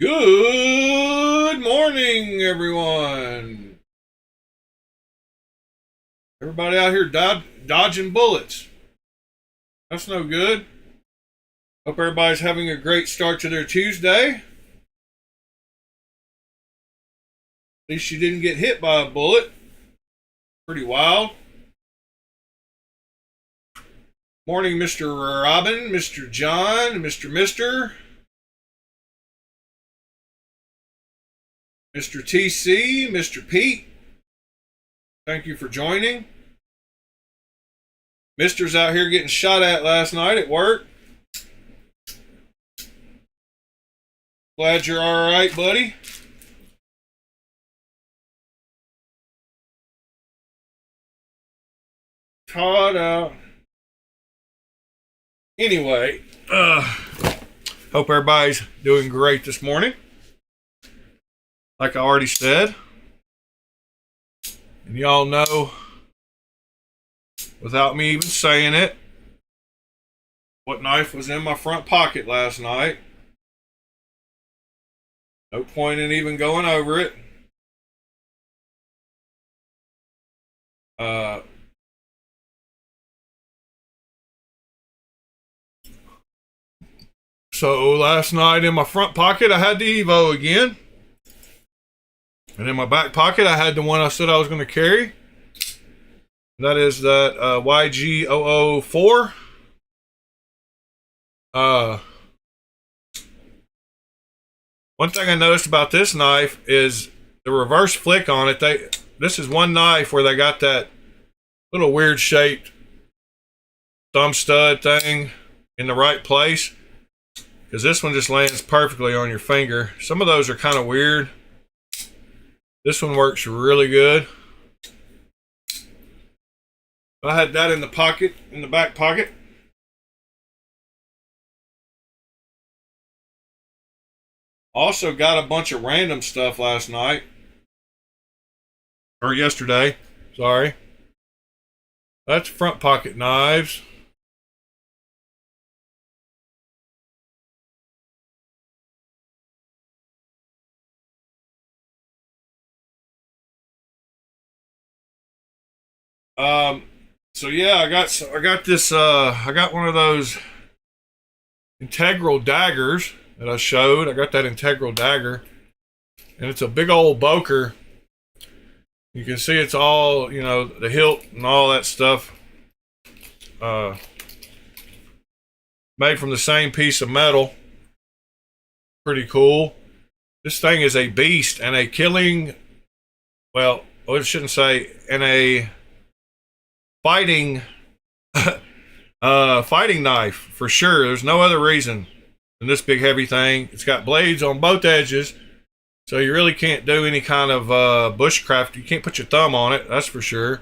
Good morning, everyone. Everybody out here dodging bullets. That's no good. Hope everybody's having a great start to their Tuesday. At least you didn't get hit by a bullet. Pretty wild. Morning, Mr. Robin, Mr. John, Mr. TC, Mr. Pete. Thank you for joining. Mister's out here getting shot at last night at work. Glad you're all right, buddy. Todd, anyway, hope everybody's doing great this morning. Like I already said, and y'all know, without me even saying it, what knife was in my front pocket last night. No point in even going over it. So last night in my front pocket, I had the Evo again. And in my back pocket, I had the one I said I was going to carry. That is that YG004. One thing I noticed about this knife is the reverse flick on it. This is one knife where they got that little weird shaped thumb stud thing in the right place. Because this one just lands perfectly on your finger. Some of those are kind of weird. This one works really good. I had that in the pocket, in the back pocket. Also got a bunch of random stuff last night. Or yesterday, sorry. That's front pocket knives. So yeah, I got one of those integral daggers that I showed. I got that integral dagger, and it's a big old boker. You can see it's all, the hilt and all that stuff, made from the same piece of metal. Pretty cool. This thing is a beast and a killing, well, I shouldn't say, and a fighting fighting knife for sure. There's no other reason than this big heavy thing. It's got blades on both edges, so you really can't do any kind of bushcraft. You can't put your thumb on it, that's for sure.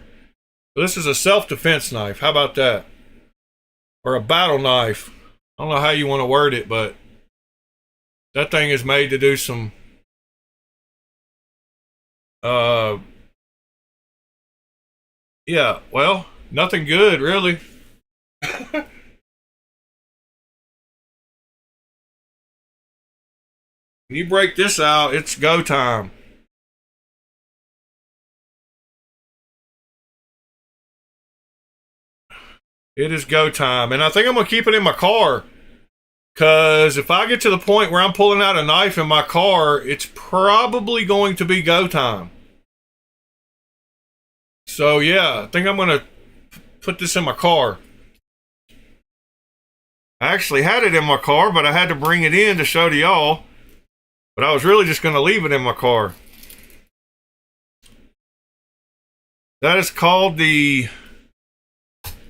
So this is a self-defense knife. How about that? Or a battle knife. I don't know how you want to word it, but that thing is made to do some yeah, well, nothing good, really. When you break this out, it's go time. It is go time. And I think I'm going to keep it in my car. Because if I get to the point where I'm pulling out a knife in my car, it's probably going to be go time. So yeah, I think I'm going to put this in my car. I actually had it in my car, but I had to bring it in to show to y'all. But I was really just going to leave it in my car. That is called the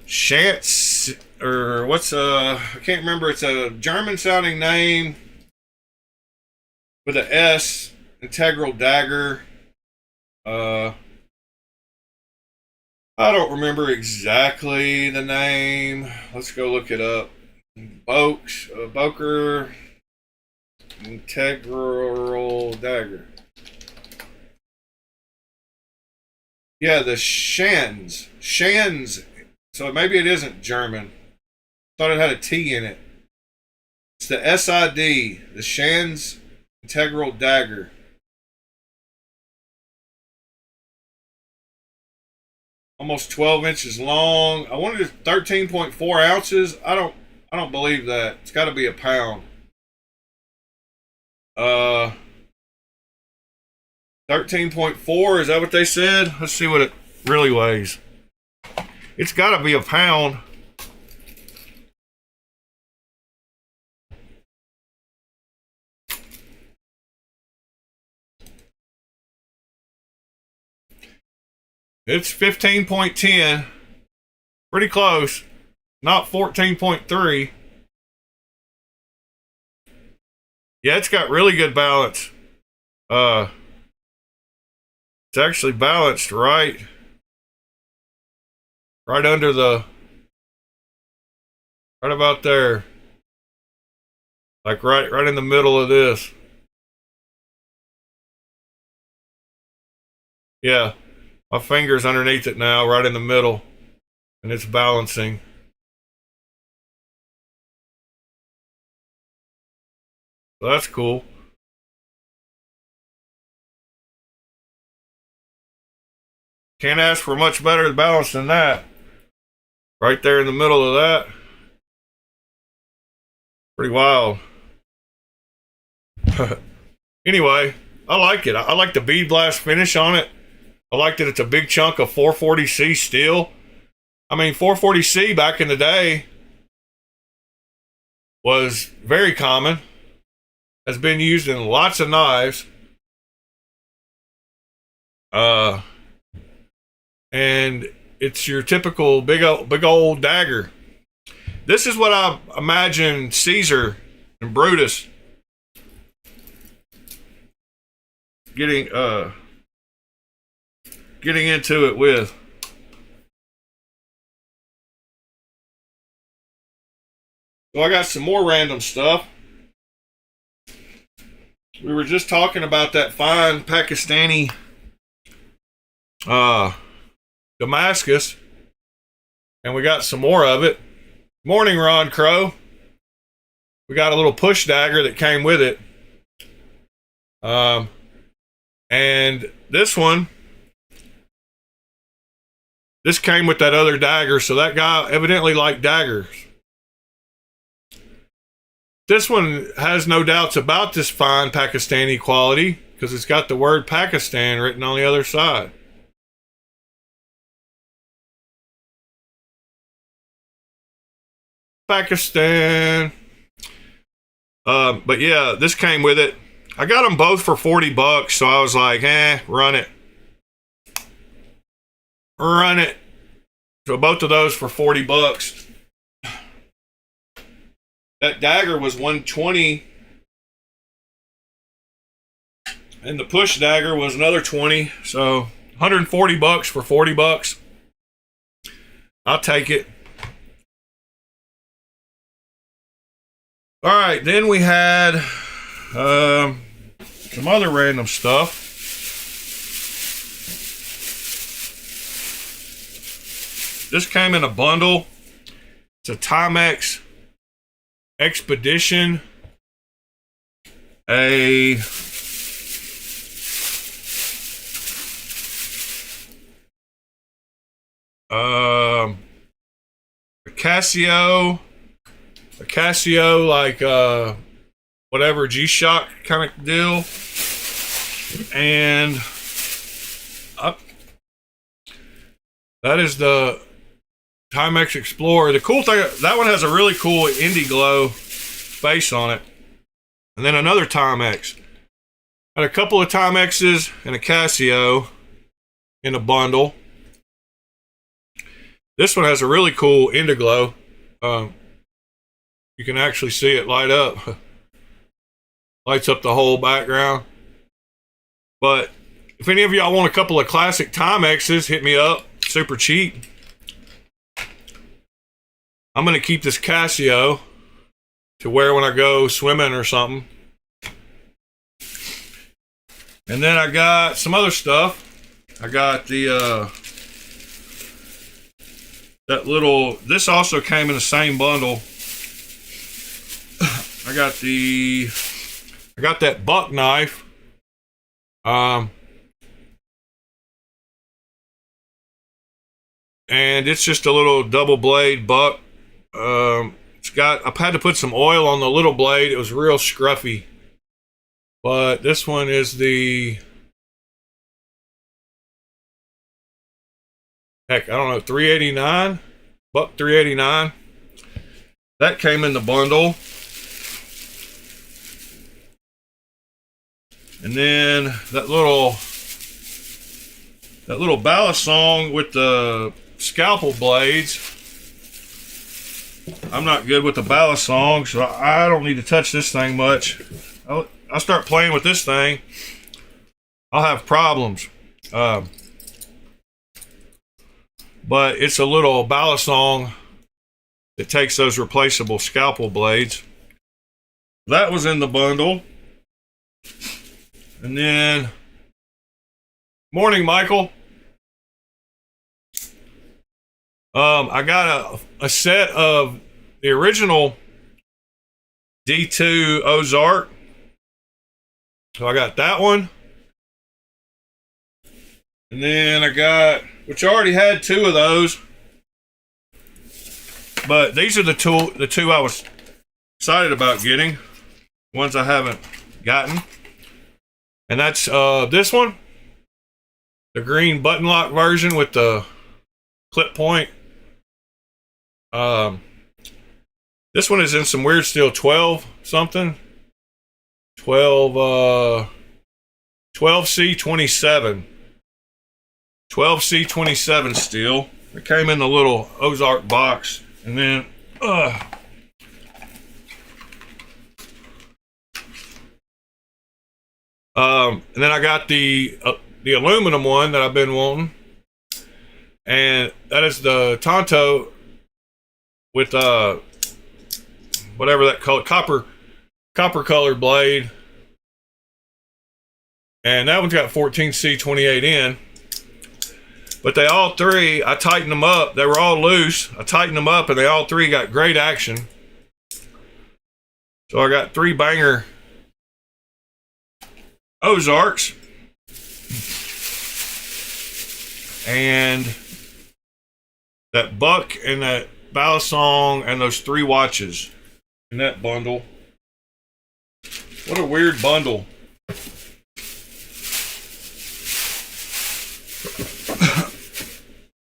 Schatz, or I can't remember. It's a German sounding name with an S, integral dagger. I don't remember exactly the name. Let's go look it up. Boker integral dagger. Yeah, the Schanz. So maybe it isn't German. Thought it had a T in it. It's the SID, the Schanz integral dagger. Almost 12 inches long. I wanted 13.4 ounces. I don't believe that. It's got to be a pound. 13.4, is that what they said? Let's see what it really weighs. It's got to be a pound. It's 15.10. Pretty close. Not 14.3. Yeah, it's got really good balance. It's actually balanced right under the, right about there. Like right in the middle of this. Yeah. My finger's underneath it now, right in the middle, and it's balancing. So that's cool. Can't ask for much better balance than that. Right there in the middle of that. Pretty wild. Anyway, I like it. I like the bead blast finish on it. I like that it's a big chunk of 440C steel. I mean, 440C back in the day was very common. Has been used in lots of knives. And it's your typical big old dagger. This is what I imagine Caesar and Brutus getting into it with. So I got some more random stuff. We were just talking about that fine Pakistani Damascus, and we got some more of it. Morning, Ron Crow. We got a little push dagger that came with it. And this one, this came with that other dagger, so that guy evidently liked daggers. This one has no doubts about this fine Pakistani quality because it's got the word Pakistan written on the other side. Pakistan. But yeah, this came with it. I got them both for $40, so I was like, run it. Run it. So both of those for $40. That dagger was $120, and the push dagger was another $20. So $140 for $40. I'll take it. All right, then we had some other random stuff. This came in a bundle. It's a Timex Expedition, a Casio like whatever G-Shock kind of deal, and that is the Timex Explorer. The cool thing, that one has a really cool Indie Glow face on it. And then another Timex. Had a couple of Timexes and a Casio in a bundle. This one has a really cool Indie Glow. You can actually see it light up. Lights up the whole background. But if any of y'all want a couple of classic Timexes, hit me up. Super cheap. I'm going to keep this Casio to wear when I go swimming or something. And then I got some other stuff. I got the that little, this also came in the same bundle. I I got that buck knife. And it's just a little double blade buck. It's got, I've had to put some oil on the little blade. It was real scruffy. But this one is the, heck, I don't know, 389, buck 389. That came in the bundle. And then that little balisong with the scalpel blades. I'm not good with the balisong, so I don't need to touch this thing much. I'll start playing with this thing, I'll have problems. But it's a little balisong that takes those replaceable scalpel blades. That was in the bundle. And then, morning, Michael. I got a set of the original D2 Ozark. So I got that one. And then I got, which I already had 2 of those. But these are the two I was excited about getting. Ones I haven't gotten. And that's this one. The green button lock version with the clip point. This one is in some weird steel, 12 something. 12C27. 12C27 steel. It came in the little Ozark box. And then and then I got the aluminum one that I've been wanting, and that is the Tonto with whatever that color, copper colored blade, and that one's got 14C28 in. But they all three, I tightened them up. They were all loose. I tightened them up, and they all three got great action. So I got 3 banger Ozarks. And that buck and that balisong and those 3 watches in that bundle. What a weird bundle.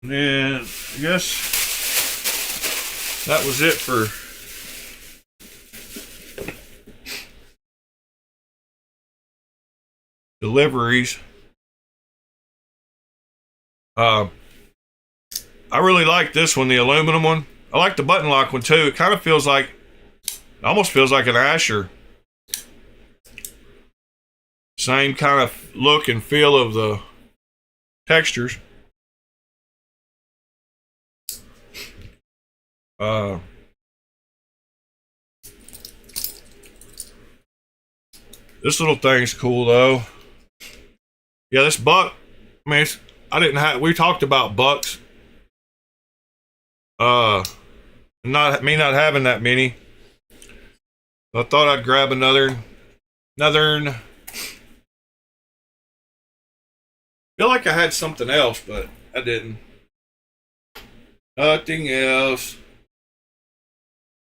And I guess that was it for deliveries. I really like this one, the aluminum one. I like the button lock one too. It kind of feels like, almost feels like an Asher. Same kind of look and feel of the textures. This little thing's cool though. Yeah, this buck, I mean, we talked about bucks. Not having that many. I thought I'd grab another. Feel like I had something else, but I didn't. Nothing else.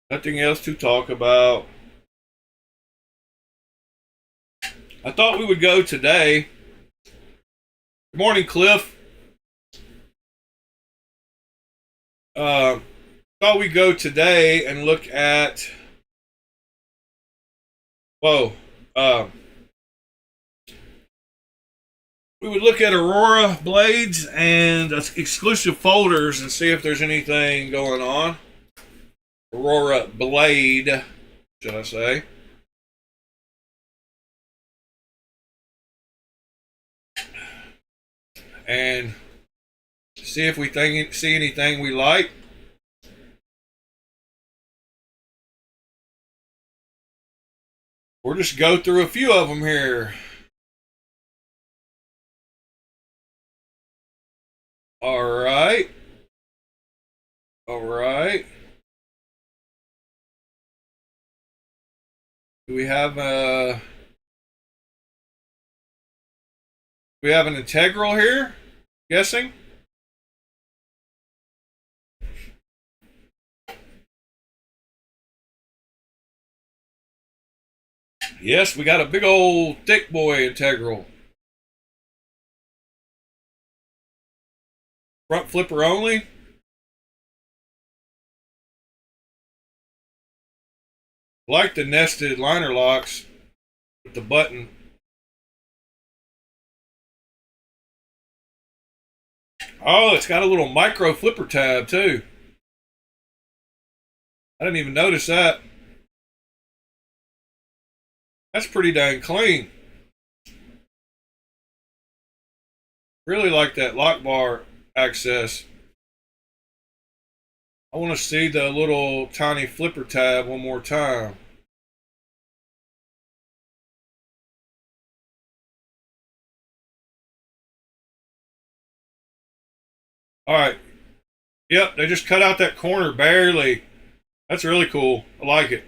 Nothing else to talk about. I thought we would go today. Good morning, Cliff. Thought we'd go today and look at. We would look at Aurora blades and exclusive folders and see if there's anything going on. Aurora blade, should I say. And see if we see anything we like. We'll just go through a few of them here. All right. Do we have We have an integral here, guessing. Yes, we got a big old thick boy integral. Front flipper only. Like the nested liner locks with the button. Oh, it's got a little micro flipper tab too. I didn't even notice that. That's pretty dang clean. Really like that lock bar access. I want to see the little tiny flipper tab one more time. All right. Yep, they just cut out that corner barely. That's really cool. I like it.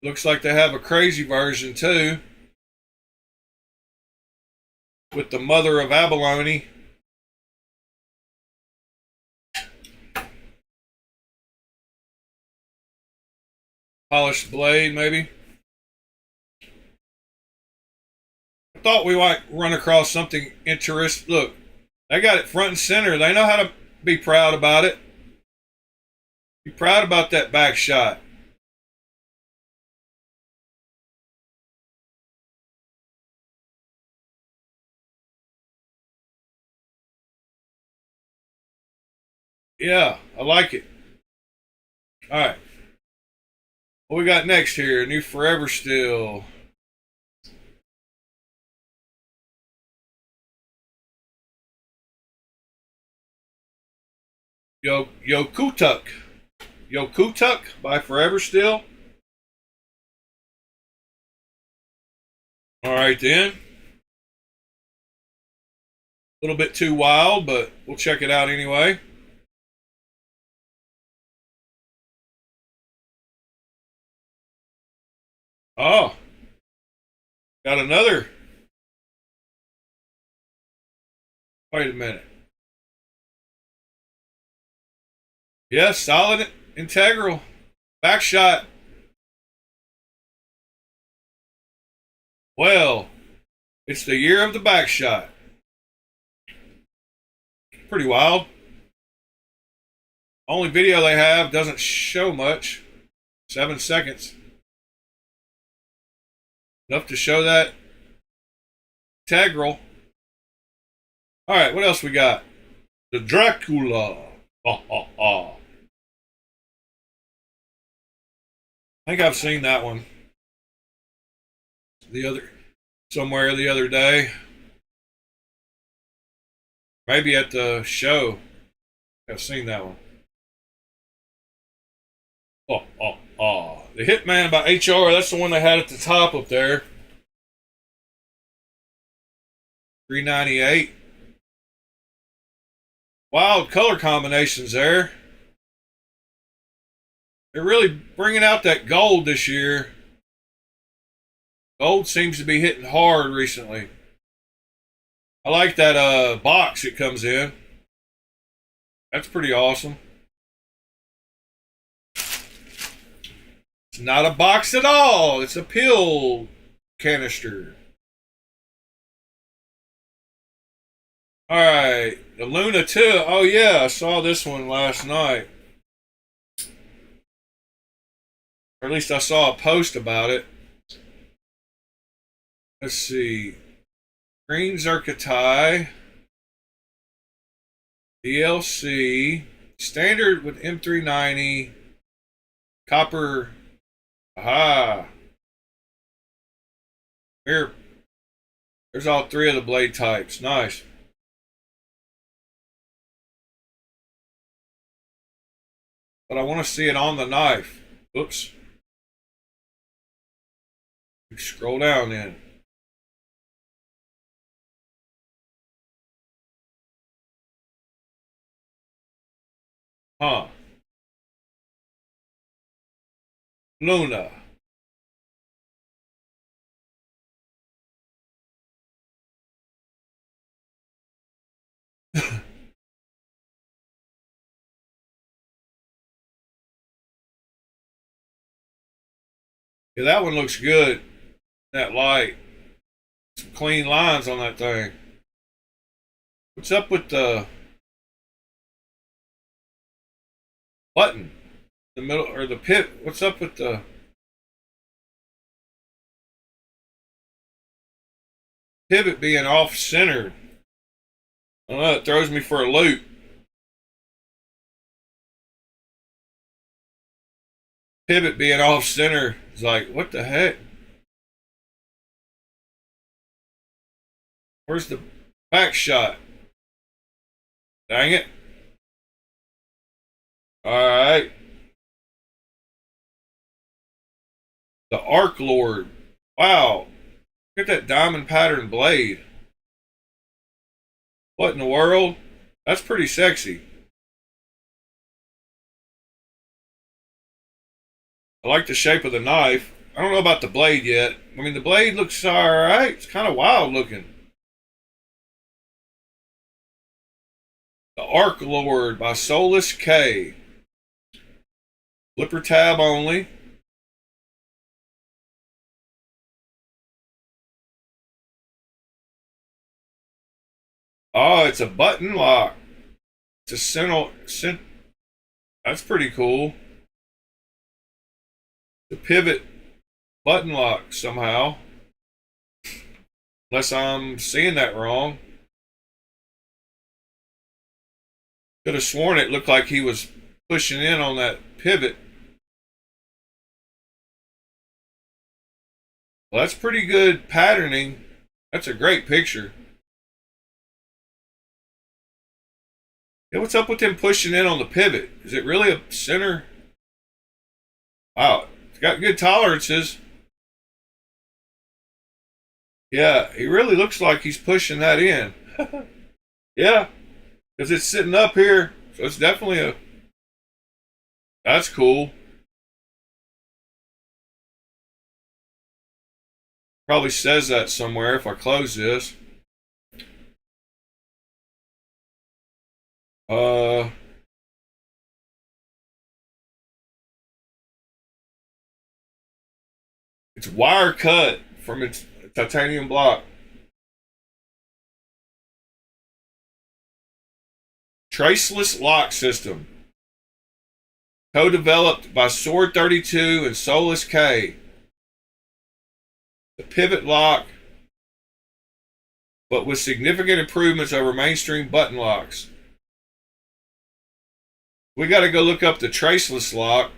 Looks like they have a crazy version too. With the mother of abalone. Polished blade, maybe. I thought we might run across something interesting. Look, they got it front and center. They know how to be proud about it. Be proud about that back shot. Yeah, I like it. All right. What we got next here? New Forever Steel. Yokutuk. Yokutuk by Forever Steel. All right then. A little bit too wild, but we'll check it out anyway. Oh, got another. Wait a minute. Yeah, solid integral. Back shot. Well, it's the year of the back shot. Pretty wild. Only video they have doesn't show much. 7 seconds. Enough to show that integral. All right, what else we got? The Dracula. Oh, oh, oh. I think I've seen that one somewhere the other day. Maybe at the show. I've seen that one. Oh, oh, oh. The Hitman by HR. That's the one they had at the top up there. $3.98. Wild color combinations there. They're really bringing out that gold this year. Gold seems to be hitting hard recently. I like that box it comes in. That's pretty awesome. It's not a box at all. It's a pill canister. All right, the Luna 2. Oh yeah, I saw this one last night. Or at least I saw a post about it. Let's see. Green Zircotai. DLC. Standard with M390. Copper. Aha. Here. There's all three of the blade types. Nice. But I want to see it on the knife. Oops. Scroll down then. Huh. Luna. Yeah, that one looks good. That light. Some clean lines on that thing. What's up with the button? The middle or the pit? What's up with the pivot being off centered? I don't know, it throws me for a loop. Pivot being off center is like, what the heck? Where's the back shot? Dang it. Alright. The Arc Lord. Wow. Look at that diamond pattern blade. What in the world? That's pretty sexy. I like the shape of the knife. I don't know about the blade yet. I mean, the blade looks alright. It's kind of wild looking. The Arc Lord by Soulless K. Flipper tab only. Oh, it's a button lock. It's a that's pretty cool. The pivot button lock somehow. Unless I'm seeing that wrong. Could have sworn it looked like he was pushing in on that pivot. Well, that's pretty good patterning. That's a great picture. Yeah, what's up with him pushing in on the pivot? Is it really a center? Wow, it's got good tolerances. Yeah, he really looks like he's pushing that in. Yeah, because it's sitting up here, so it's definitely a... That's cool. Probably says that somewhere if I close this. It's wire cut from its titanium block. Traceless lock system. Co-developed by Sword 32 and Soulless K. The pivot lock, but with significant improvements over mainstream button locks. We got to go look up the traceless lock.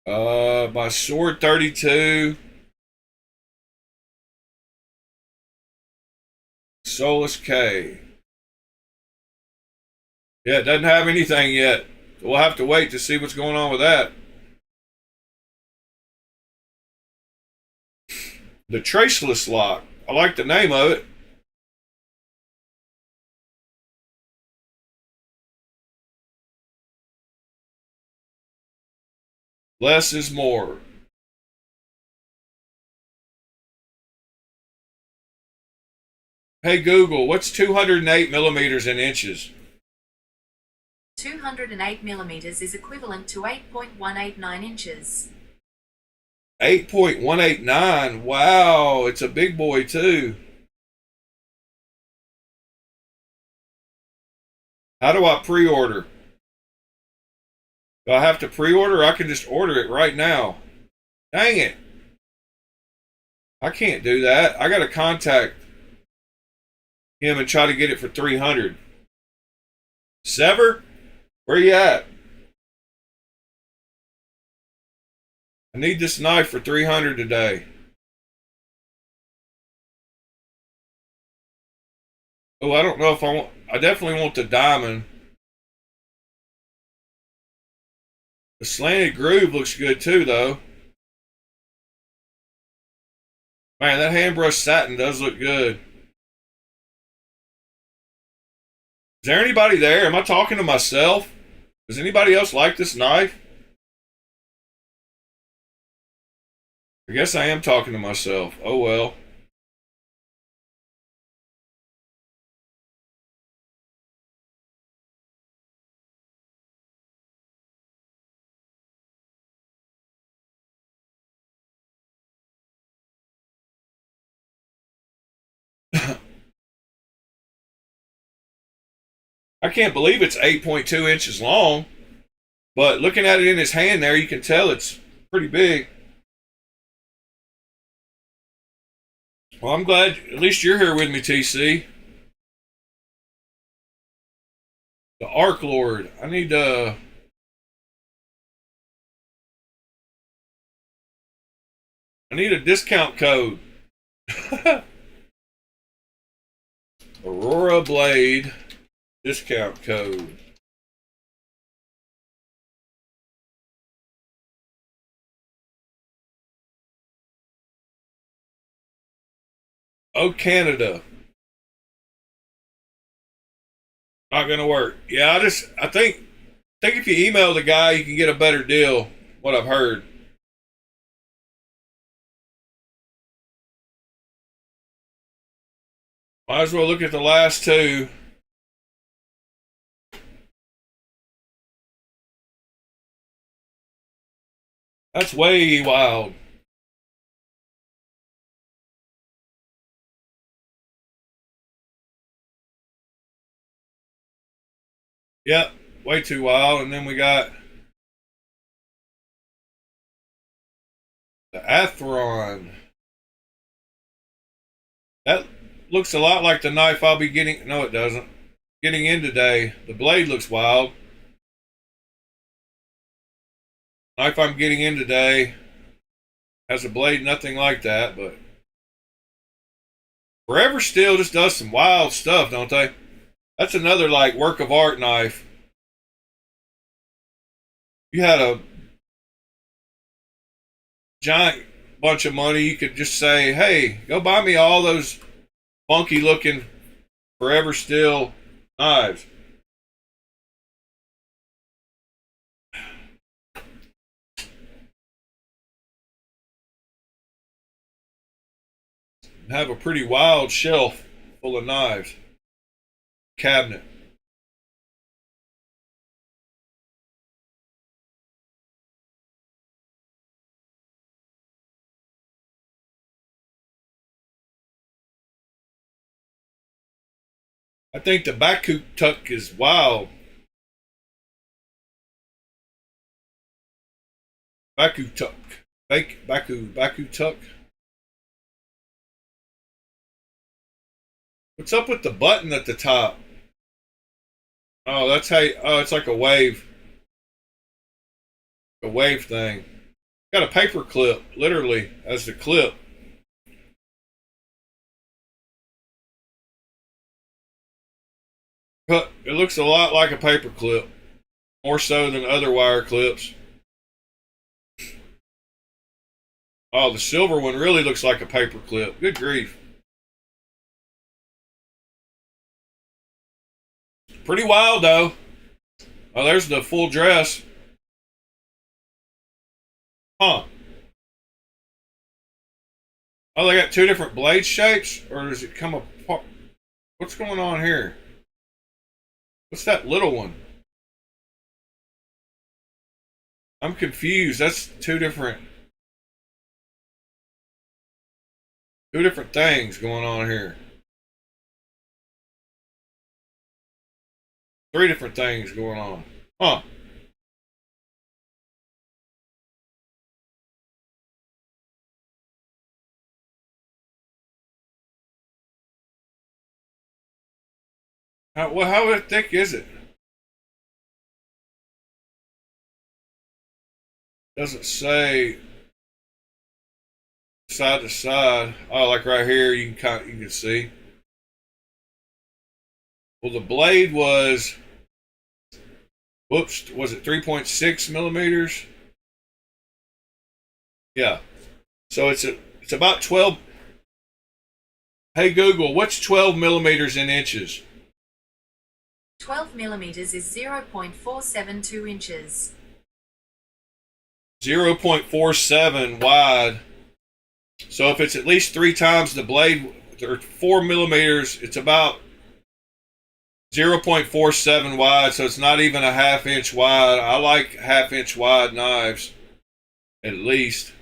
By Sword 32. Soulless K. Yeah, it doesn't have anything yet. So we'll have to wait to see what's going on with that. The traceless lock. I like the name of it. Less is more. Hey Google, what's 208 millimeters in inches? 208 millimeters is equivalent to 8.189 inches. 8.189. Wow, it's a big boy too. How do I pre-order? Do I have to pre-order? I can just order it right now. Dang it. I can't do that. I got to contact him and try to get it for 300. Sever? Where you at? I need this knife for 300 today. Oh, I don't know if I want... I definitely want the diamond. The slanted groove looks good too, though. Man, that hand brush satin does look good. Is there anybody there? Am I talking to myself? Does anybody else like this knife? I guess I am talking to myself. Oh well. I can't believe it's 8.2 inches long, but looking at it in his hand there, you can tell it's pretty big. Well, I'm glad at least you're here with me, TC. The Arc Lord. I need a discount code. Aurora Blade discount code. Oh, Canada. Not gonna work. Yeah, I think if you email the guy, you can get a better deal. What I've heard. Might as well look at the last two. That's way wild. Yep, way too wild. And then we got the Atheron. That looks a lot like the knife I'll be getting. No, it doesn't. Getting in today. The blade looks wild. Knife I'm getting in today has a blade nothing like that, but Forever Steel just does some wild stuff, don't they? That's another like work of art knife. You had a giant bunch of money, you could just say, hey, go buy me all those funky looking Forever Steel knives. Have a pretty wild shelf full of knives. Cabinet. I think the Baku tuck is wild. Baku tuck. Baku tuck. What's up with the button at the top? Oh, that's how oh, it's like a wave. A wave thing. Got a paper clip, literally, as the clip. But it looks a lot like a paper clip. More so than other wire clips. Oh, the silver one really looks like a paper clip. Good grief. Pretty wild, though. Oh, there's the full dress. Huh. Oh, they got two different blade shapes? Or does it come apart? What's going on here? What's that little one? I'm confused. That's two different things going on here. Three different things going on. Huh. How thick is it? Doesn't say side to side. Oh, like right here, you can see. Well, the blade was, whoops, was it 3.6 millimeters? Yeah. So it's about 12. Hey Google, what's 12 millimeters in inches? 12 millimeters is 0.472 inches. 0.47 wide. So if it's at least 3 times the blade, or 4 millimeters, it's about 0.47 wide. So it's not even a ½ inch wide. I like ½ inch wide knives, at least.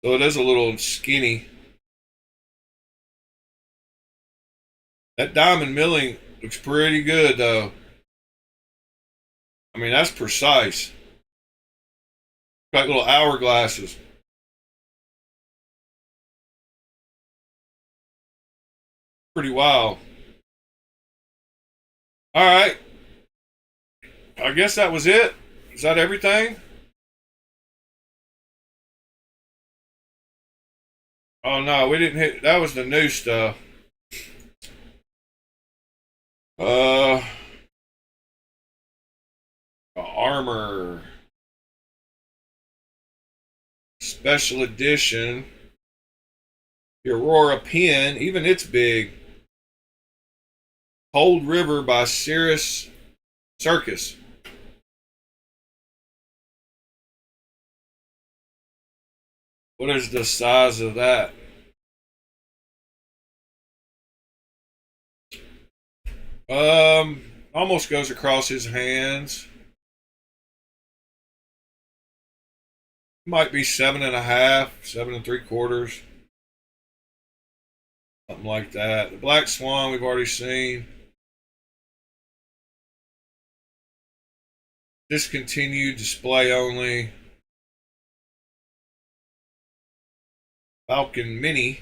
So it is a little skinny. That diamond milling Looks pretty good though. I mean, that's precise. Got little hourglasses. Pretty wild. All right. I guess that was it. Is that everything? Oh no, we didn't hit. That was the new stuff. Armor special edition. The Aurora pin, even it's big. Cold River by Cirrus Circus. What is the size of that? Almost goes across his hands. Might be 7.5, 7 3/4. Something like that. The Black Swan we've already seen. Discontinued, display only. Falcon Mini.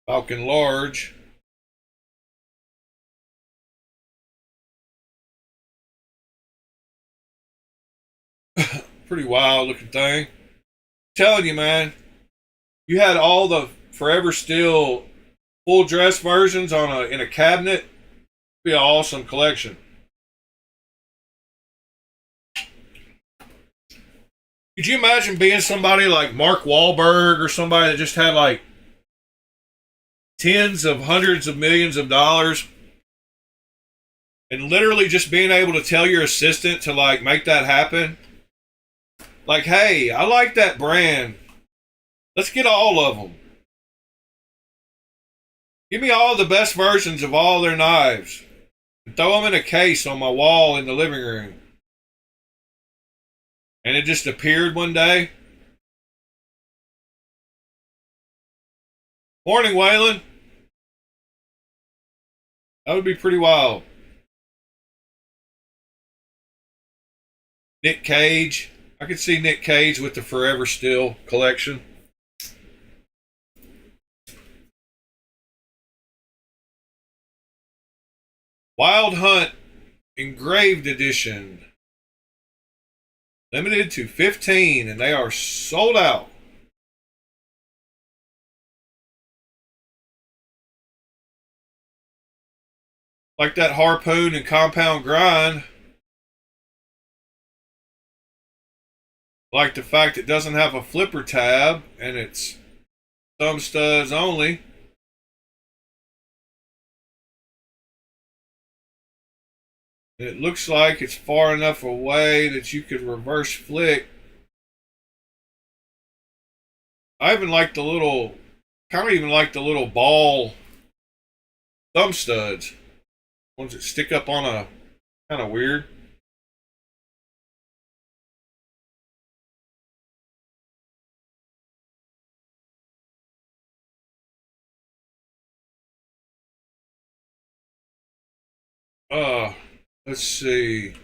Falcon Large. Pretty wild looking thing. Telling you, man, you had all the Forever Steel full dress versions in a cabinet. Be an awesome collection. Could you imagine being somebody like Mark Wahlberg or somebody that just had like tens of hundreds of millions of dollars and literally just being able to tell your assistant to like make that happen? Like, hey, I like that brand. Let's get all of them. Give me all the best versions of all their knives. And throw them in a case on my wall in the living room. And it just appeared one day. Morning, Waylon. That would be pretty wild. Nick Cage. I could see Nick Cage with the Forever Steel collection. Wild Hunt Engraved Edition. Limited to 15, and they are sold out. Like that Harpoon and Compound Grind. Like the fact it doesn't have a flipper tab and it's thumb studs only. It looks like it's far enough away that you could reverse flick. I even like the little, kind of even like the little ball thumb studs. Ones that stick up on a, kind of weird. Let's see.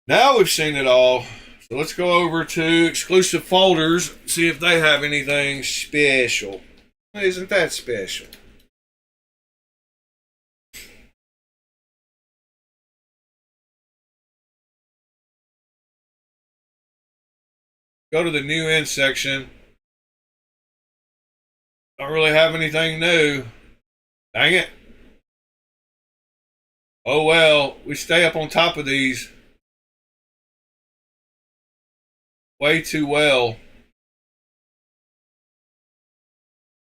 Now we've seen it all. So let's go over to exclusive folders, see if they have anything special. Isn't that special? Go to the new in section. Don't really have anything new. Dang it. Oh well, we stay up on top of these way too well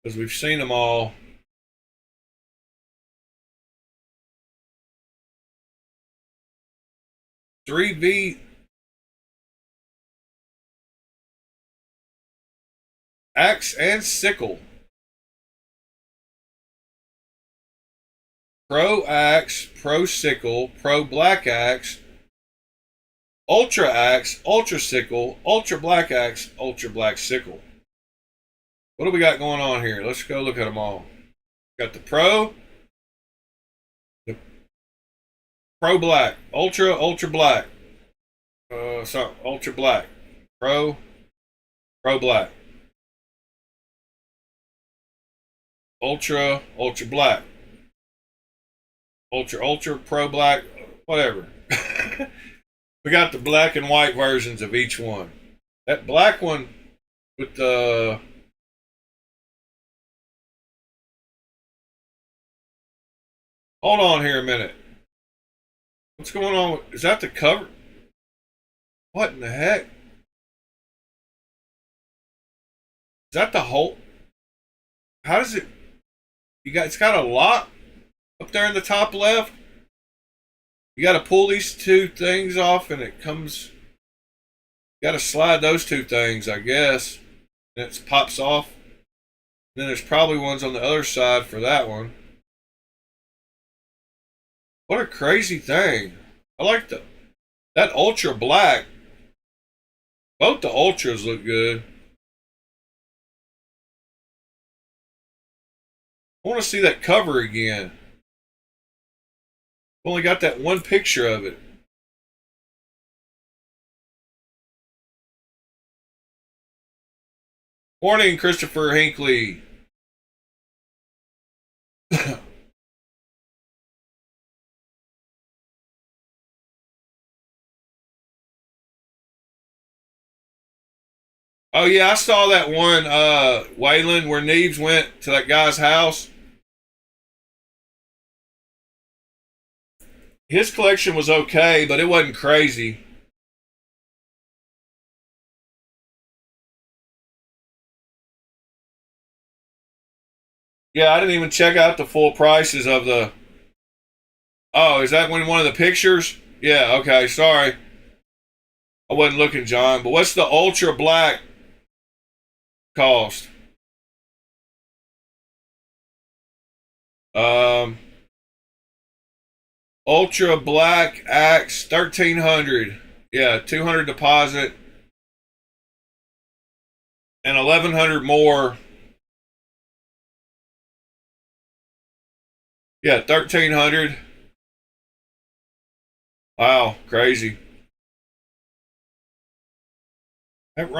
because we've seen them all. V axe and sickle. Pro axe, pro sickle, pro black axe, ultra sickle, ultra black axe, ultra black sickle. What do we got going on here? Let's go look at them all. Got the Pro, the Pro Black, Ultra, Ultra Black, Ultra Black, Pro, Pro Black, Ultra, Ultra Black, Ultra, Ultra, Pro Black, whatever. We got the black and white versions of each one. That black one with the hold on here a minute. What's going on? Is that the cover? What in the heck? Is that the whole? How does it? It's got a lock up there in the top left. You got to pull these two things off, and it comes. You got to slide those two things, I guess, and it pops off. And then there's probably ones on the other side for that one. What a crazy thing! I like that Ultra Black. Both the Ultras look good. I want to see that cover again. Only got that one picture of it. Morning, Christopher Hinckley. Oh yeah, I saw that one, Waylon, where Neves went to that guy's house. His collection was okay, but it wasn't crazy. Yeah, I didn't even check out the full prices of the. Oh, is that one of the pictures? Yeah, okay, sorry. I wasn't looking, John. But what's the Ultra Black cost? Ultra Black Axe 1300. Yeah, 200 deposit and 1100 more. Yeah, 1300. Wow, crazy. That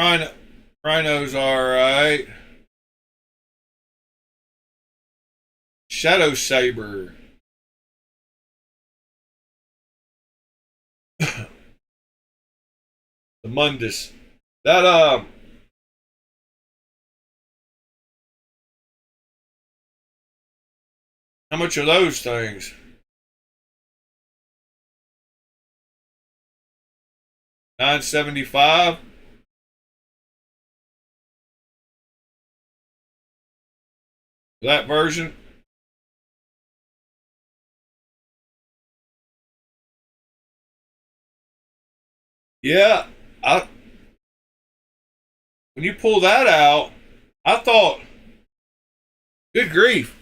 rhino's all right. Shadow Saber. The Mundus. That how much are those things? $9.75. That version. Yeah, when you pull that out, I thought, good grief,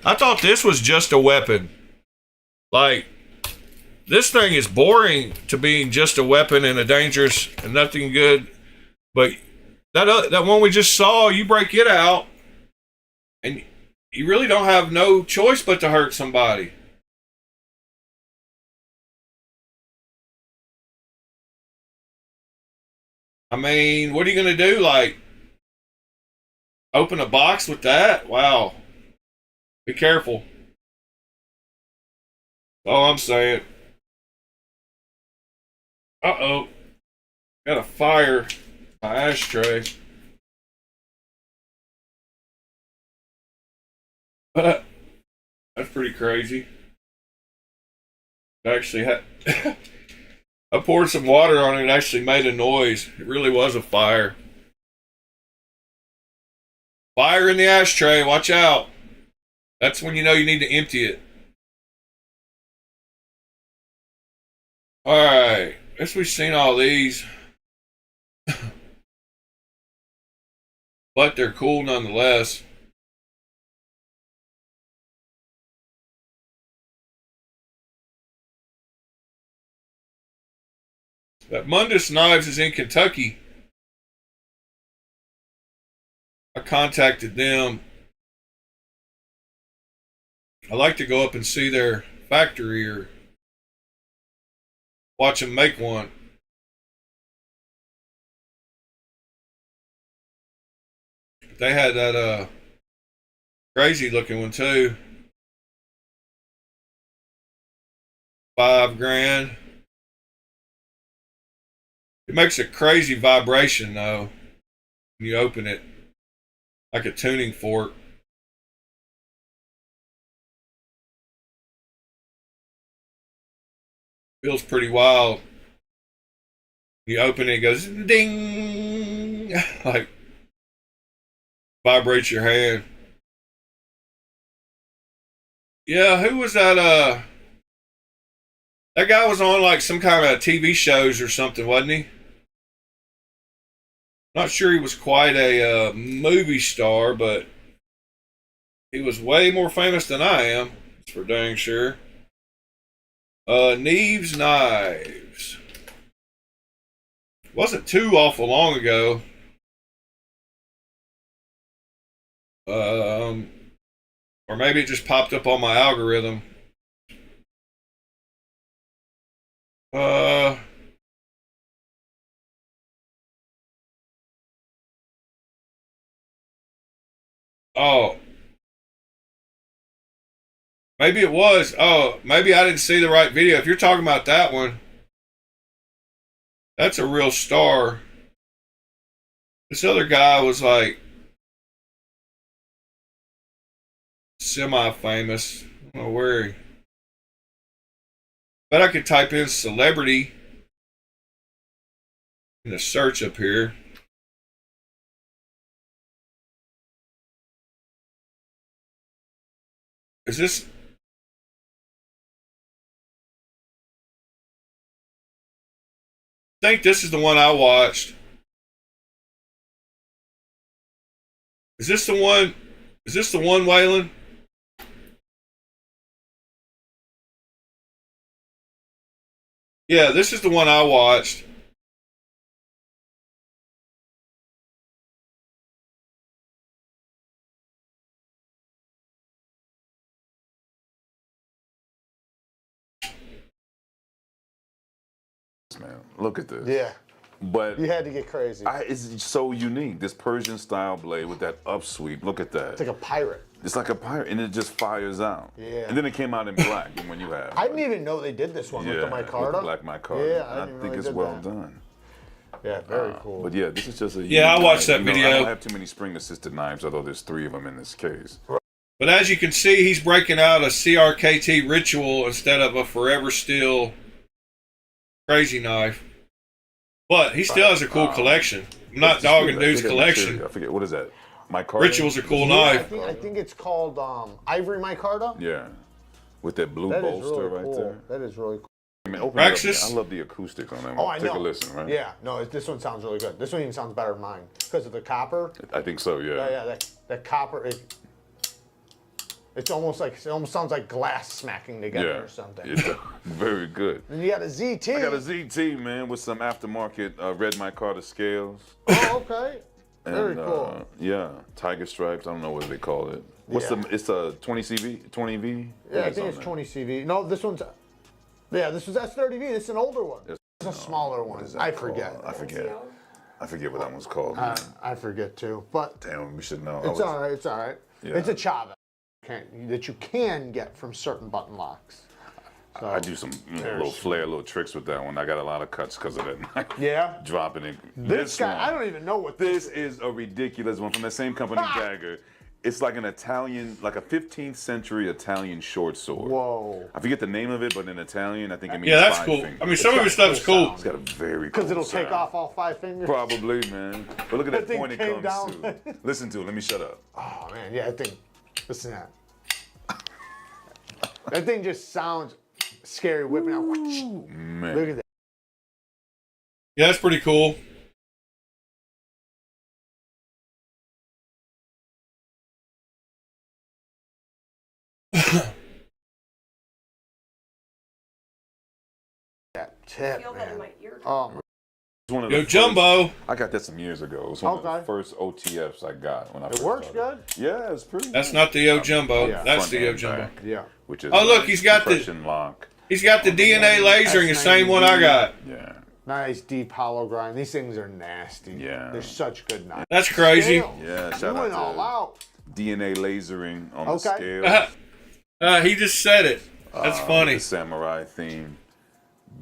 I thought this was just a weapon. Like, this thing is boring to being just a weapon and a dangerous and nothing good. But that one we just saw, you break it out, and you really don't have no choice but to hurt somebody. I mean, what are you going to do? Like, open a box with that? Wow. Be careful. That's all I'm saying. Uh-oh. Got a fire my ashtray. That's pretty crazy. It actually had... I poured some water on it and it actually made a noise. It really was a fire. Fire in the ashtray. Watch out. That's when you know you need to empty it. Alright. Guess we've seen all these. But they're cool nonetheless. That Mundus Knives is in Kentucky. I contacted them. I like to go up and see their factory or watch them make one. They had that crazy looking one too. $5,000. It makes a crazy vibration though when you open it, like a tuning fork. Feels pretty wild. You open it, it goes ding, like vibrates your hand. Yeah, who was that? That guy was on like some kind of TV shows or something, wasn't he? Not sure he was quite a movie star, but he was way more famous than I am. That's for dang sure. Knives Knives. Wasn't too awful long ago. Or maybe it just popped up on my algorithm. Oh, maybe it was. Oh, maybe I didn't see the right video. If you're talking about that one, that's a real star. This other guy was like semi-famous. I don't know where he. But I could type in celebrity in the search up here. Is this? I think this is the one I watched. Is this the one? Is this the one, Waylon? Yeah, this is the one I watched. Man, look at this. Yeah. But You had to get crazy. it's so unique. This Persian style blade with that upsweep. Look at that. It's like a pirate. It's like a pirate, and it just fires out. Yeah. And then it came out in black, and when you have. I didn't even know they did this one with the micarta. With the black micarta. Yeah, I think it's well done. Yeah, very cool. But yeah, this is just a. Yeah, I watched that video. I don't have too many spring-assisted knives, although there's 3 of them in this case. But as you can see, he's breaking out a CRKT ritual instead of a Forever Steel crazy knife. But he still has a cool collection. I'm not dogging dude's collection. I forget, what is that? Micarta? Ritual's a cool knife. I think it's called ivory micarta. Yeah. With that blue That is bolster really right cool. there. That is really cool. I mean, open it up, Praxis? man. I love the acoustics on that one. Oh, I know. Take a listen, right? Yeah, no, this one sounds really good. This one even sounds better than mine because of the copper. I think so, yeah. Yeah, that copper. It almost sounds like glass smacking together or something. It's very good. And you got a ZT. I got a ZT, man, with some aftermarket red micarta scales. Oh, okay. Very And, cool. Yeah, tiger stripes. I don't know what they call it. What's Yeah. the? It's a 20 CV, 20V. Yeah, I think it's 20 CV. No, this one's. Yeah, this was S30V. This is an older one. It's a smaller one. I forget. I forget what that one's called. Man. I forget too. But Damn, we should know. it's all right. It's all right. Yeah. It's a chava that you can get from certain button locks. So, I do some little flair, little tricks with that one. I got a lot of cuts because of that knife. Yeah. Dropping it. This guy, one, I don't even know what This is a ridiculous one from the same company, Dagger. It's like an Italian, like a 15th century Italian short sword. Whoa. I forget the name of it, but in Italian, I think it means Yeah, that's 5 cool. fingers. I mean, some of his stuff's cool. It's got a very cool Because it'll take sound. off all 5 fingers. Probably, man. But look at that thing point it came comes down. to. Listen to it. Let me shut up. Oh man, yeah, listen to that. That thing just sounds scary whipping out. Man. Look at that. Yeah, that's pretty cool. That tip, Feel that in man. my eardrum. Oh, one of Yo the Jumbo. First, I got that some years ago. It was one of Okay. the first OTFs I got when I It first works started. good. Yeah, it's pretty. That's good. not the Yo Jumbo. Yeah. That's Front the Yo and Jumbo. back, Yeah. which is Oh, look, nice. he's got the- compression lock. He's got the DNA lasering, the same one I got. Yeah. Nice deep hollow grind. These things are nasty. Yeah. They're such good knives. That's crazy. Scale. Yeah, You shout went out all to out. DNA lasering on the Okay. scale. He just said it. That's funny. The samurai theme.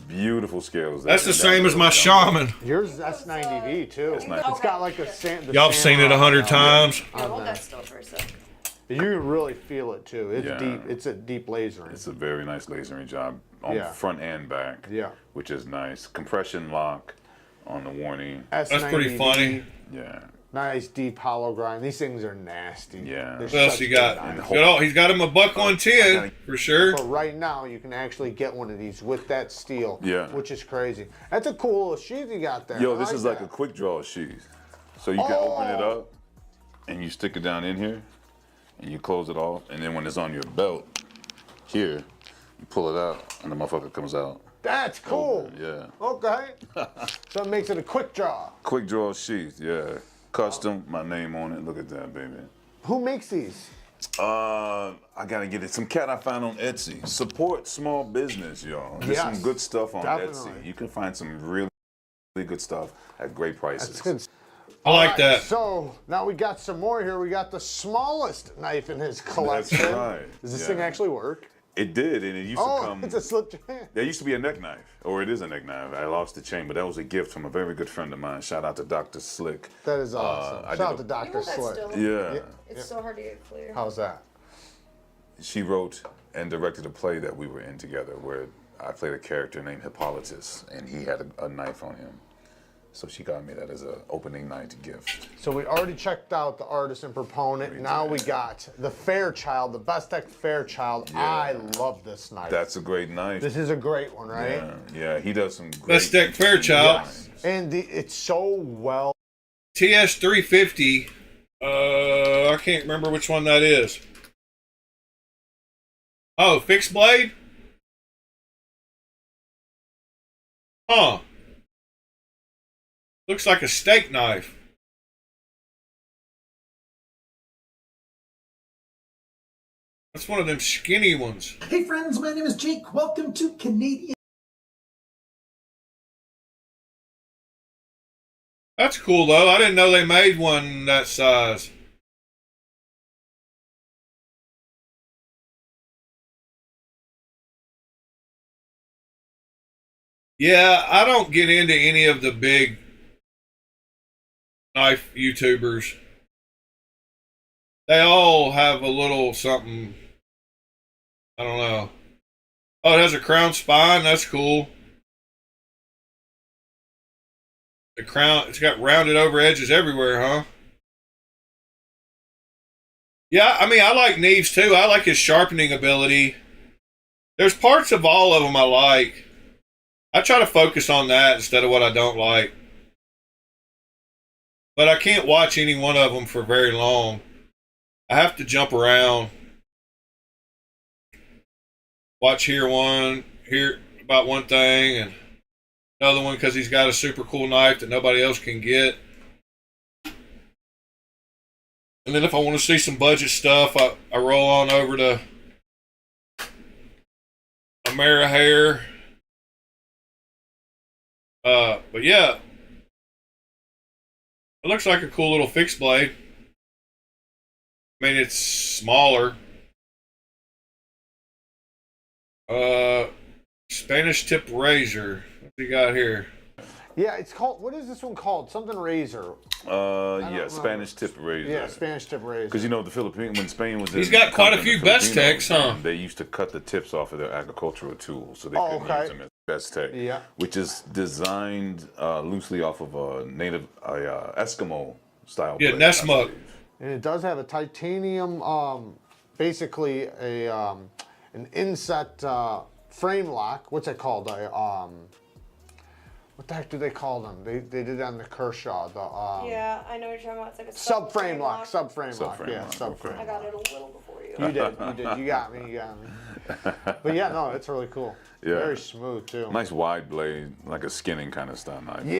Beautiful scales. That's the same as my shaman. Yours is S90V too. nice. It's got like a Y'all have seen it 100 times. Yeah, hold that still for a sec. You can really feel it too. It's Yeah. deep. It's a deep lasering. It's a very nice lasering job on Yeah. front and back. Yeah. Which is nice. Compression lock on the warning. That's pretty S90V, funny. Yeah. Nice deep hollow grind. These things are nasty. Yeah. They're What else such you good got? knives. He's got him a buck 110 for sure. But right now, you can actually get one of these with that steel. Yeah. Which is crazy. That's a cool little sheath you got there. Yo, I this is like that. a quick draw sheath. So you can open it up and you stick it down in here and you close it off. And then when it's on your belt here, you pull it out and the motherfucker comes out. That's cool. Yeah. Okay. So it makes it a quick draw. Quick draw sheath, yeah. Custom, my name on it. Look at that, baby. Who makes these? I gotta get it. Some cat I found on Etsy. Support small business, y'all. There's some Yes, good stuff on definitely. Etsy. You can find some really good stuff at great prices. That's good. I like that. So now we got some more here. We got the smallest knife in his collection. That's right. Does this Yeah. thing actually work? It did, and it used to Oh, come. it's a slip chain. There used to be a neck knife, or it is a neck knife. I lost the chain, but that was a gift from a very good friend of mine. Shout out to Dr. Slick. That is awesome. I Shout did out a- to You Dr. hold that Slick. still. Yeah. It's so hard to get clear. How's that? She wrote and directed a play that we were in together where I played a character named Hippolytus, and he had a knife on him. So she got me that as an opening night gift. So we already checked out the artist and proponent. Now we got the Fairchild, the Best Tech Fairchild. Yeah. I love this knife. That's a great knife. This is a great one, right? Yeah, yeah, he does some great. Best Tech Fairchild. designs. And it's so well. TS 350. I can't remember which one that is. Oh, fixed blade? Huh. Looks like a steak knife. That's one of them skinny ones. Hey friends, my name is Jake. Welcome to Canadian. That's cool though. I didn't know they made one that size. Yeah, I don't get into any of the big knife YouTubers. They all have a little something. I don't know. Oh, it has a crown spine. That's cool. The crown, it's got rounded over edges everywhere, huh? Yeah, I mean, I like Knives too. I like his sharpening ability. There's parts of all of them I like. I try to focus on that instead of what I don't like. But I can't watch any one of them for very long. I have to jump around. Watch here one, here about one thing, and another one because he's got a super cool knife that nobody else can get. And then if I want to see some budget stuff, I roll on over to Amerihair. But yeah, it looks like a cool little fixed blade. I mean, it's smaller. Spanish tip razor. What do you got here? Yeah, it's called. What is this one called? Something razor. Yeah, Spanish tip razor. Yeah, Spanish tip razor. Because you know the Philippines, when Spain was, He's in got quite a conquering few the best Filipinos, techs, huh? They used to cut the tips off of their agricultural tools, so they Oh, couldn't okay. use them as best tech. Yeah. Which is designed loosely off of a native Eskimo style. Yeah, blade, I Nessmuk. believe. And it does have a titanium, basically an inset frame lock. What's that called? What the heck do they call them? They did it on the Kershaw. Yeah, I know what you're talking about. It's like a Subframe lock. Subframe lock. Subframe Yeah, lock, subframe. I got it a little before you. You did. You got me. You got me. But yeah, no, it's really cool. Yeah. Very smooth too. Nice wide blade, like a skinning kind of style knife. Yeah.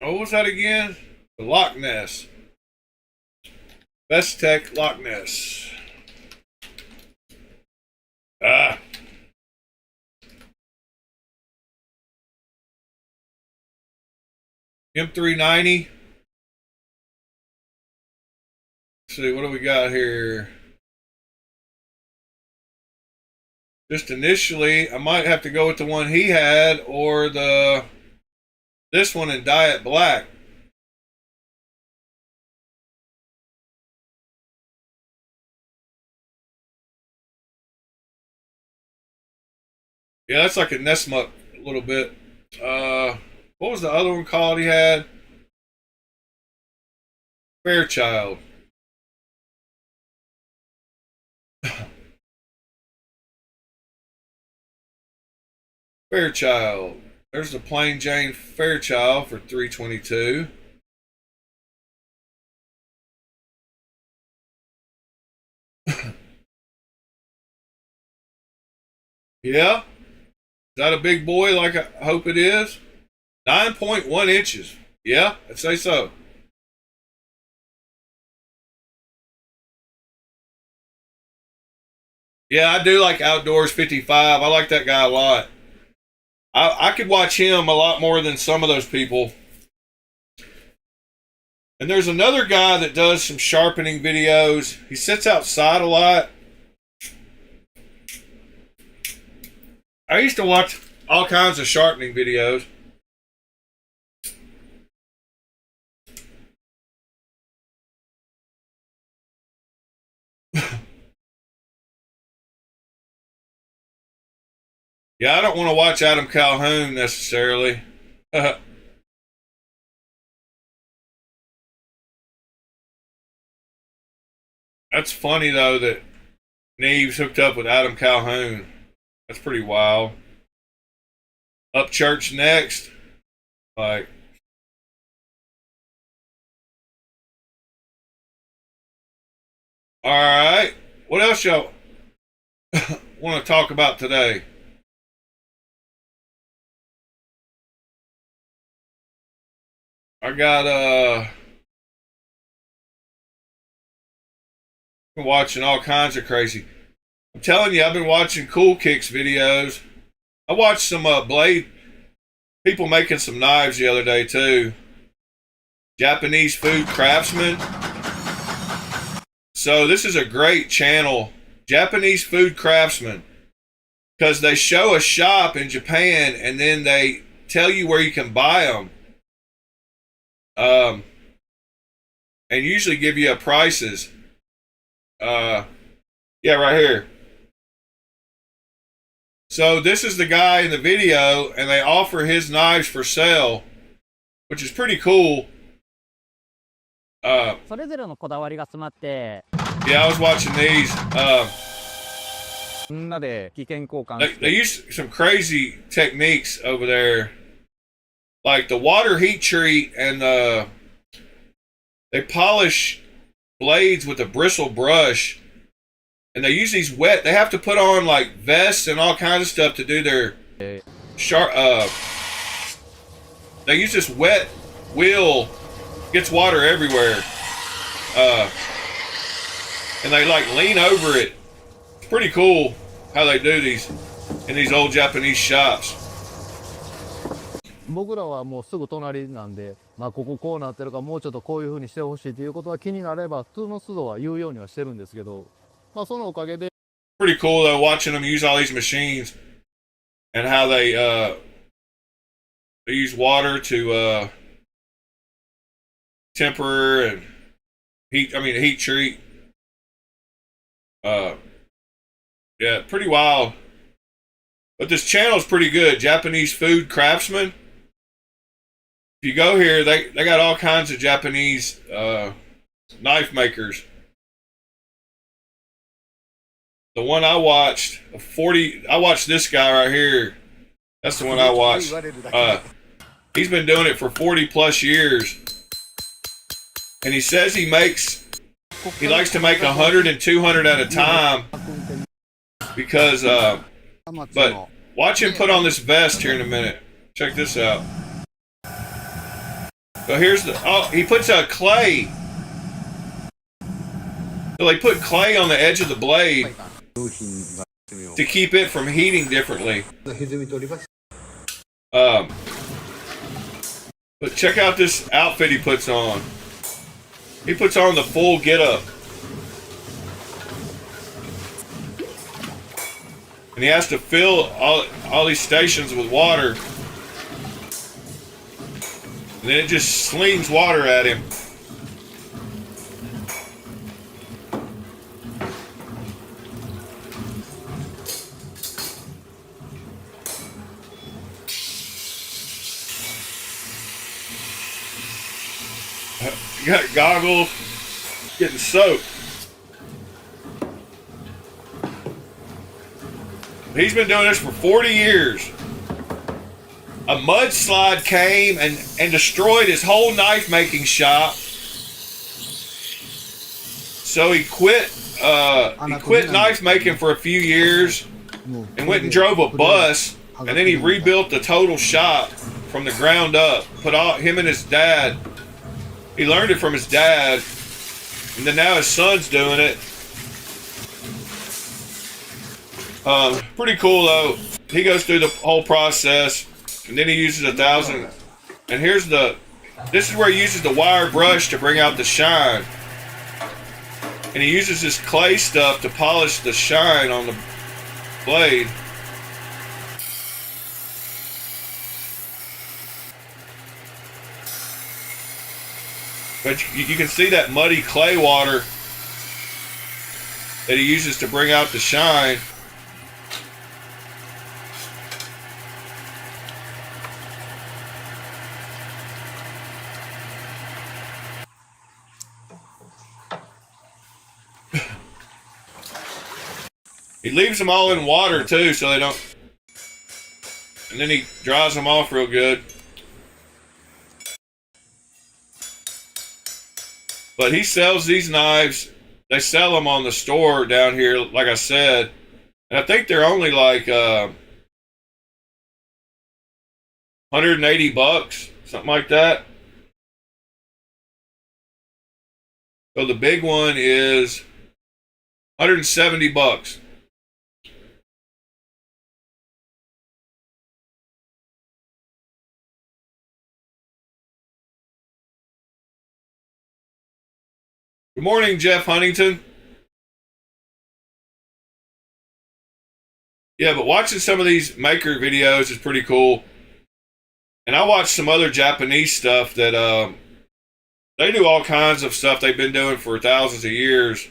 Oh, what was that again? The Loch Ness. Best Tech Loch Ness. Ah. M390. Let's see, what do we got here? Just initially, I might have to go with the one he had or this one in Diet Black. Yeah, that's like a Nessmuck a little bit. What was the other one called he had? Fairchild. Fairchild. There's the plain Jane Fairchild for $322. Yeah. Is that a big boy like I hope it is? 9.1 inches. Yeah, I'd say so. Yeah, I do like Outdoors 55. I like that guy a lot. I could watch him a lot more than some of those people. And there's another guy that does some sharpening videos. He sits outside a lot. I used to watch all kinds of sharpening videos. Yeah, I don't want to watch Adam Calhoun necessarily. That's funny though that Neves hooked up with Adam Calhoun. That's pretty wild. Up church next. Like, all right. What else y'all want to talk about today? I got been watching all kinds of crazy. I'm telling you, I've been watching Cool Kicks videos. I watched some blade people making some knives the other day too. Japanese food craftsmen. So this is a great channel, Japanese food craftsmen, because they show a shop in Japan and then they tell you where you can buy them. And usually give you prices. Yeah, right here. So this is the guy in the video, and they offer his knives for sale, which is pretty cool. Yeah, I was watching these. They use some crazy techniques over there, like the water heat treat, and they polish blades with a bristle brush. And they use these wet. They have to put on like vests and all kinds of stuff to do their sharp. They use this wet wheel, gets water everywhere, and they like lean over it. It's pretty cool how they do these in these old Japanese shops. 僕らはもうすぐ隣なんで、こここうなってるからもうちょっとこういう風にしてほしいということは気になれば普通の人は言うようにはしてるんですけど、そのおかげで Pretty cool though, watching them use all these machines and how they use water to temper and heat. I mean, heat treat. Yeah, pretty wild. But this channel is pretty good. Japanese food craftsmen. If you go here, they got all kinds of Japanese knife makers. The one I watched, I watched this guy right here. That's the one I watched. He's been doing it for 40 plus years. And he says he likes to make 100 and 200 at a time. Because, but watch him put on this vest here in a minute. Check this out. So here's the, oh, he puts a clay. So they put clay on the edge of the blade to keep it from heating differently. But check out this outfit he puts on. He puts on the full getup. And he has to fill all these stations with water. And then it just slings water at him. You got goggles, getting soaked. He's been doing this for 40 years. A mudslide came and destroyed his whole knife making shop. So he quit knife making for a few years and went and drove a bus, and then he rebuilt the total shop from the ground up. Him and his dad. He learned it from his dad, and then now his son's doing it. Pretty cool though. He goes through the whole process, and then he uses 1,000. And this is where he uses the wire brush to bring out the shine. And he uses this clay stuff to polish the shine on the blade. But you can see that muddy clay water that he uses to bring out the shine. He leaves them all in water too, so they don't. And then he dries them off real good. But he sells these knives. They sell them on the store down here, like I said. And I think they're only like $180, something like that. So the big one is $170. Good morning, Jeff Huntington. Yeah, but watching some of these maker videos is pretty cool. And I watched some other Japanese stuff that they do all kinds of stuff they've been doing for thousands of years.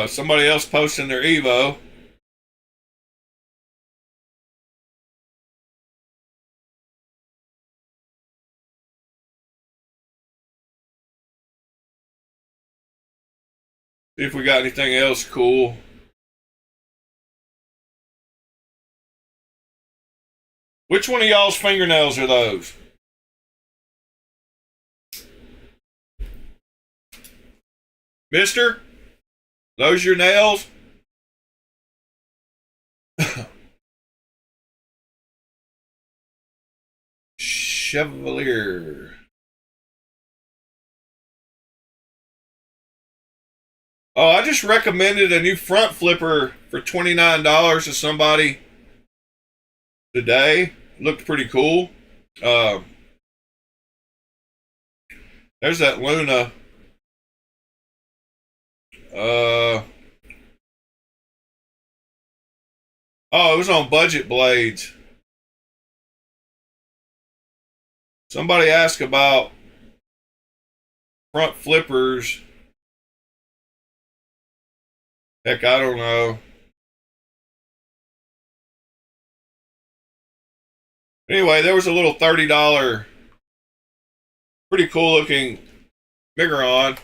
Somebody else posting their Evo. See if we got anything else cool. Which one of y'all's fingernails are those? Mister? Those your nails? Chevalier. Oh, I just recommended a new front flipper for $29 to somebody today. Looked pretty cool. There's that Luna. Oh, it was on Budget Blades. Somebody asked about front flippers. Heck, I don't know. Anyway, there was a little $30, pretty cool looking Migron.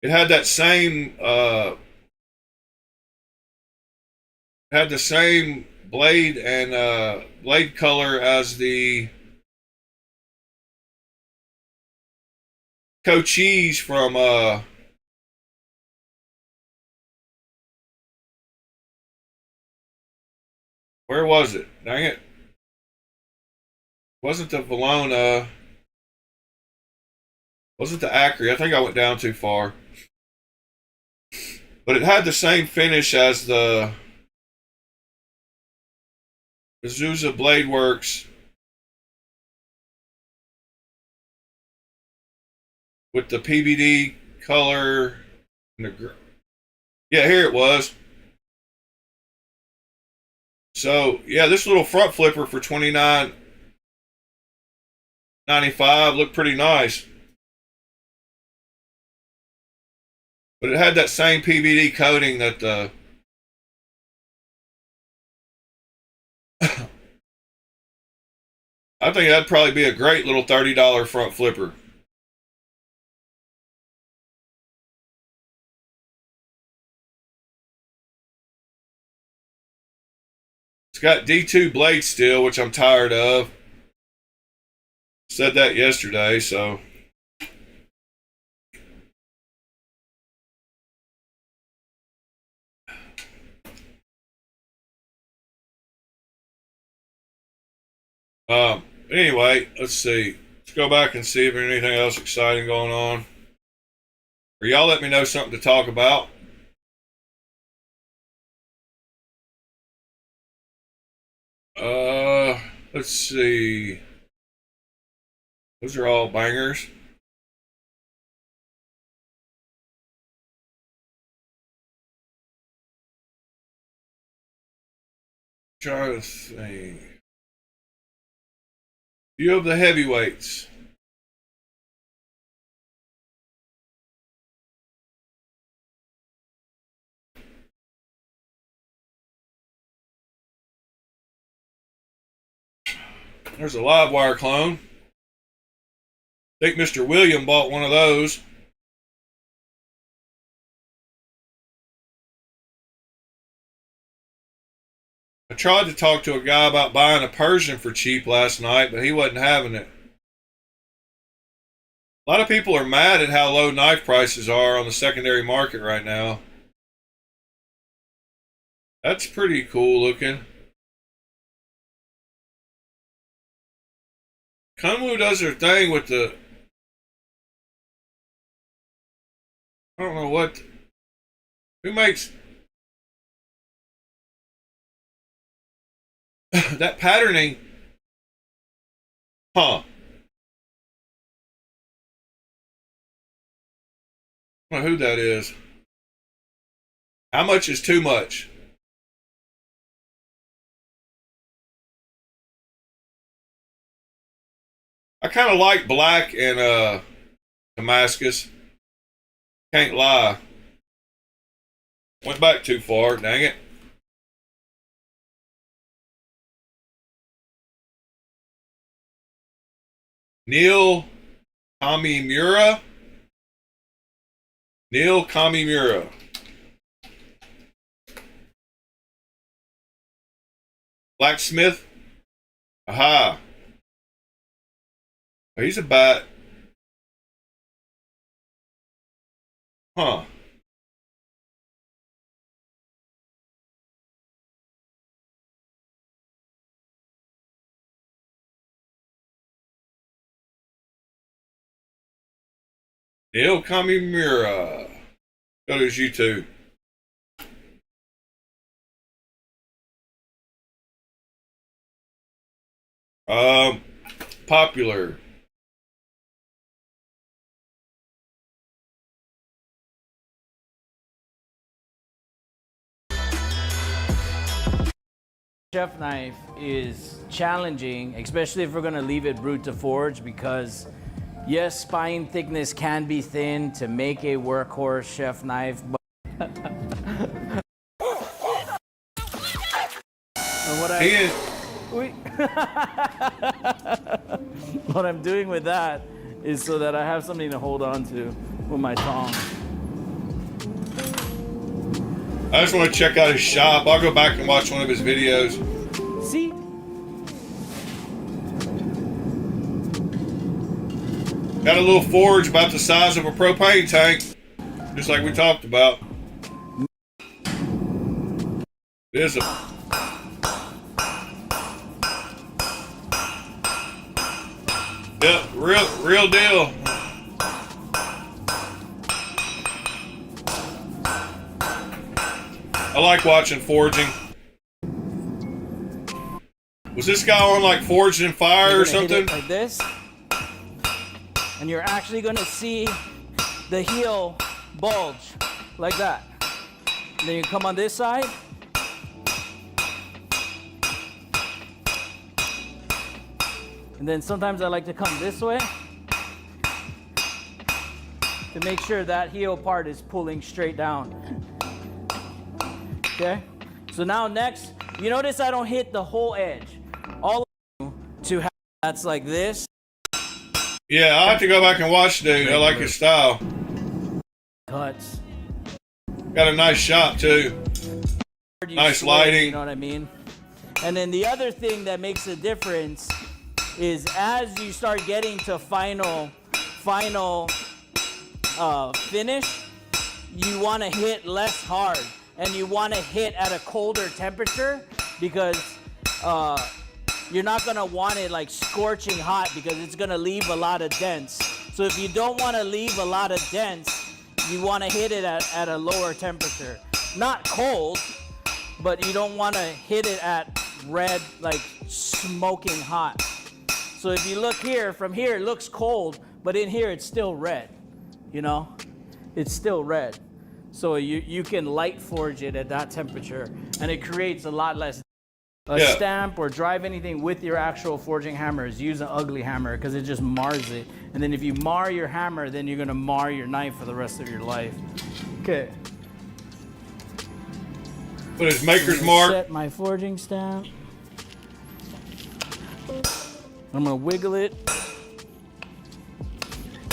It had that same blade and blade color as the Cochise from where was it? Dang it. Wasn't the Valona. Wasn't the Acri. I think I went down too far. But it had the same finish as the Azusa Blade Works with the PVD color and the yeah, here it was. So yeah, this little front flipper for $29.95 looked pretty nice, but it had that same PVD coating that the I think that'd probably be a great little $30 front flipper. It's got D2 blade steel, which I'm tired of. Said that yesterday, so. Anyway, let's see. Let's go back and see if there's anything else exciting going on. Or y'all let me know something to talk about. Let's see. Those are all bangers. Try to think. Few of the heavyweights. There's a live wire clone. I think Mr. William bought one of those. I tried to talk to a guy about buying a Persian for cheap last night, but he wasn't having it. A lot of people are mad at how low knife prices are on the secondary market right now. That's pretty cool looking. Kunwu does their thing with the... I don't know what... Who makes... that patterning... Huh. I don't know who that is. How much is too much? I kind of like black and Damascus. Can't lie. Went back too far, dang it. Neil Kamimura. Neil Kamimura. Blacksmith. Aha. He's a bat. Huh. Neil Kamimura. Go to his YouTube. Popular. Chef knife is challenging, especially if we're gonna leave it brute to forge, because yes, spine thickness can be thin to make a workhorse chef knife, but what I'm doing with that is so that I have something to hold on to with my tongs. I just want to check out his shop. I'll go back and watch one of his videos. See? Got a little forge about the size of a propane tank, just like we talked about. It is a real deal. I like watching forging. Was this guy on like Forged in Fire or something? Hit it like this, and you're actually gonna see the heel bulge like that. And then you come on this side. And then sometimes I like to come this way to make sure that heel part is pulling straight down. Okay? So now next, you notice I don't hit the whole edge. All to have that's like this. Yeah, I'll have to go back and watch, dude. I like his style. Cuts. Got a nice shot, too. Nice lighting. You know what I mean? And then the other thing that makes a difference is as you start getting to final finish, you want to hit less hard and you want to hit at a colder temperature because you're not going to want it like scorching hot because it's going to leave a lot of dents. So if you don't want to leave a lot of dents, you want to hit it at a lower temperature. Not cold, but you don't want to hit it at red, like smoking hot. So if you look here, from here it looks cold, but in here it's still red, you know? It's still red. So you can light forge it at that temperature and it creates a lot less. Stamp or drive anything with your actual forging hammers, use an ugly hammer because it just mars it. And then if you mar your hammer, then you're gonna mar your knife for the rest of your life. Okay. Put his maker's mark. Set my forging stamp. I'm gonna wiggle it.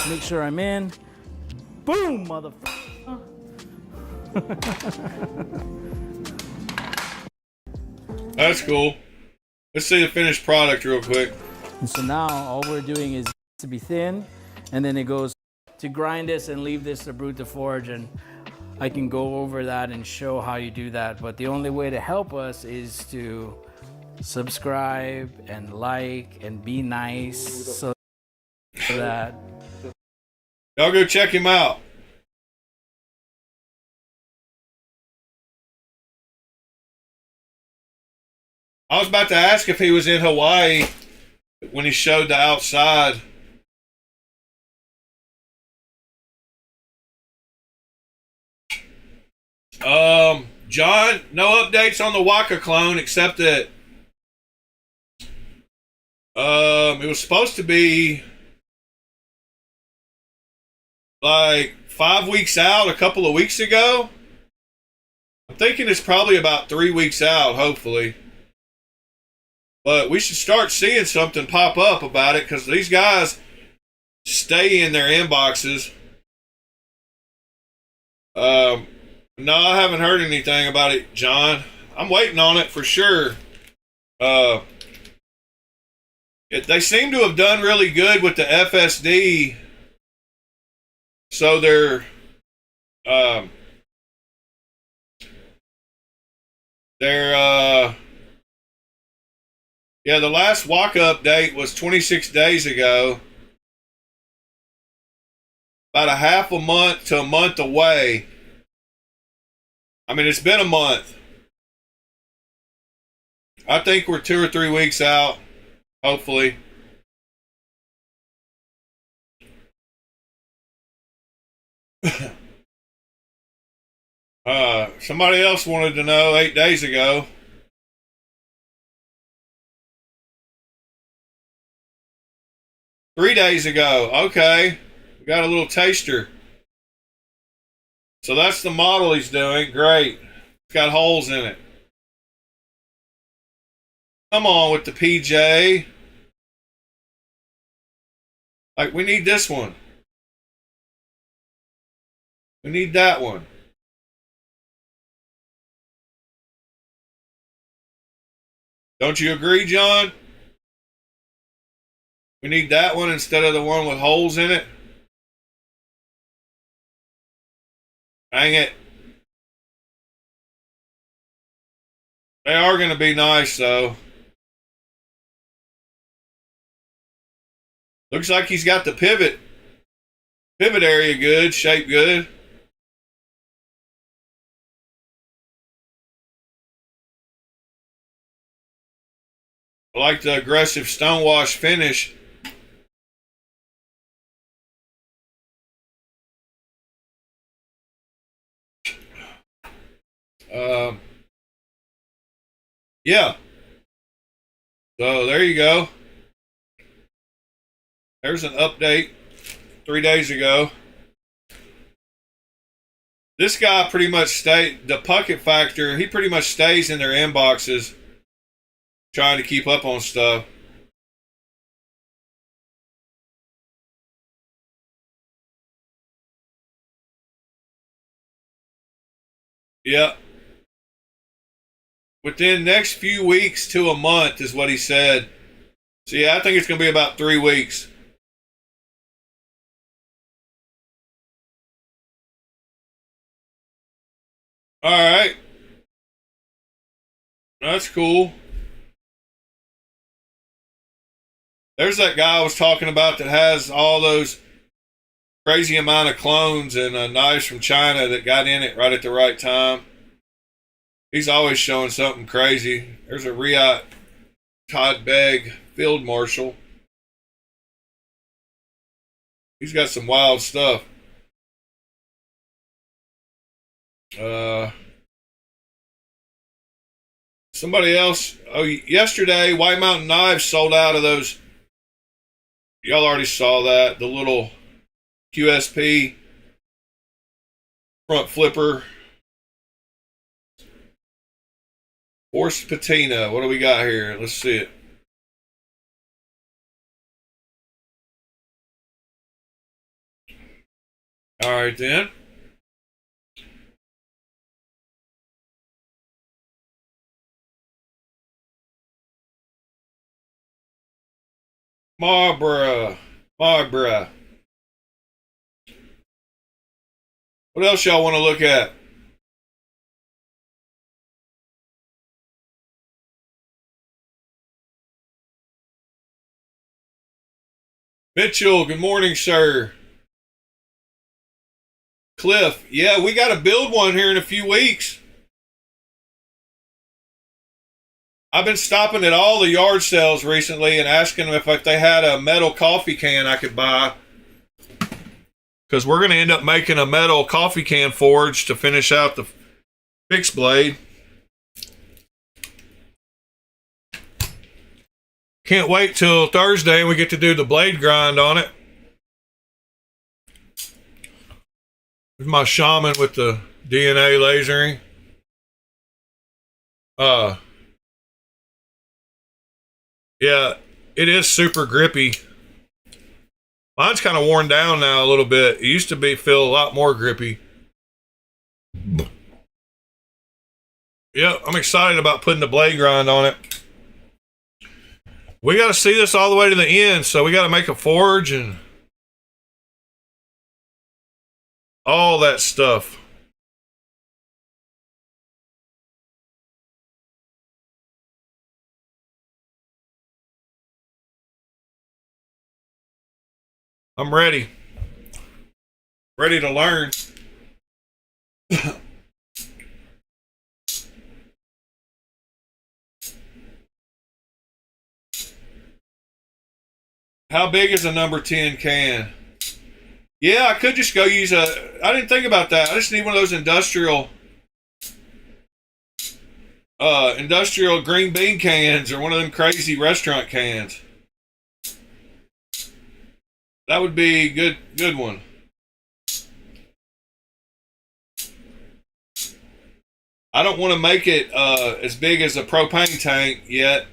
Make sure I'm in. Boom, motherfucker. That's cool. Let's see the finished product real quick. And so now all we're doing is to be thin, and then it goes to grind this and leave this to brute to forge, and I can go over that and show how you do that. But the only way to help us is to subscribe and like and be nice so that y'all go check him out. I was about to ask if he was in Hawaii when he showed the outside. John, no updates on the Waka clone except that it was supposed to be like 5 weeks out a couple of weeks ago. I'm thinking it's probably about 3 weeks out, hopefully. But we should start seeing something pop up about it because these guys stay in their inboxes. No, I haven't heard anything about it, John. I'm waiting on it for sure. They seem to have done really good with the FSD. So they're yeah, the last Waka update was 26 days ago. About a half a month to a month away. I mean, it's been a month. I think we're 2 or 3 weeks out, hopefully. Somebody else wanted to know 8 days ago. Three days ago. Okay. We got a little taster. So that's the model he's doing. Great. It's got holes in it. Come on with the PJ. Like, we need this one. We need that one. Don't you agree, John? We need that one instead of the one with holes in it. Dang it. They are going to be nice, though. Looks like he's got the pivot area good, shape good. I like the aggressive stonewash finish. Yeah. So there you go. There's an update 3 days ago. This guy pretty much the Puckett Factor, he pretty much stays in their inboxes trying to keep up on stuff. Yeah. Within next few weeks to a month is what he said. So yeah, I think it's going to be about 3 weeks. All right. That's cool. There's that guy I was talking about that has all those crazy amount of clones and knives from China that got in it right at the right time. He's always showing something crazy. There's a Riot Todd Begg Field Marshal. He's got some wild stuff. Somebody else. Oh, yesterday, White Mountain Knives sold out of those. Y'all already saw that. The little QSP front flipper. Forced patina. What do we got here? Let's see it. All right, then. Marlboro. What else y'all want to look at? Mitchell, good morning, sir. Cliff, yeah, we got to build one here in a few weeks. I've been stopping at all the yard sales recently and asking them if they had a metal coffee can I could buy. Because we're going to end up making a metal coffee can forge to finish out the fixed blade. Can't wait till Thursday and we get to do the blade grind on it. There's my shaman with the DNA lasering. Yeah, it is super grippy. Mine's kind of worn down now a little bit. It used to feel a lot more grippy. Yeah, I'm excited about putting the blade grind on it. We got to see this all the way to the end, so we got to make a forge and all that stuff. I'm ready. Ready to learn. How big is a number 10 can? Yeah, I could just go use I didn't think about that. I just need one of those industrial green bean cans or one of them crazy restaurant cans. That would be good one. I don't want to make it as big as a propane tank yet.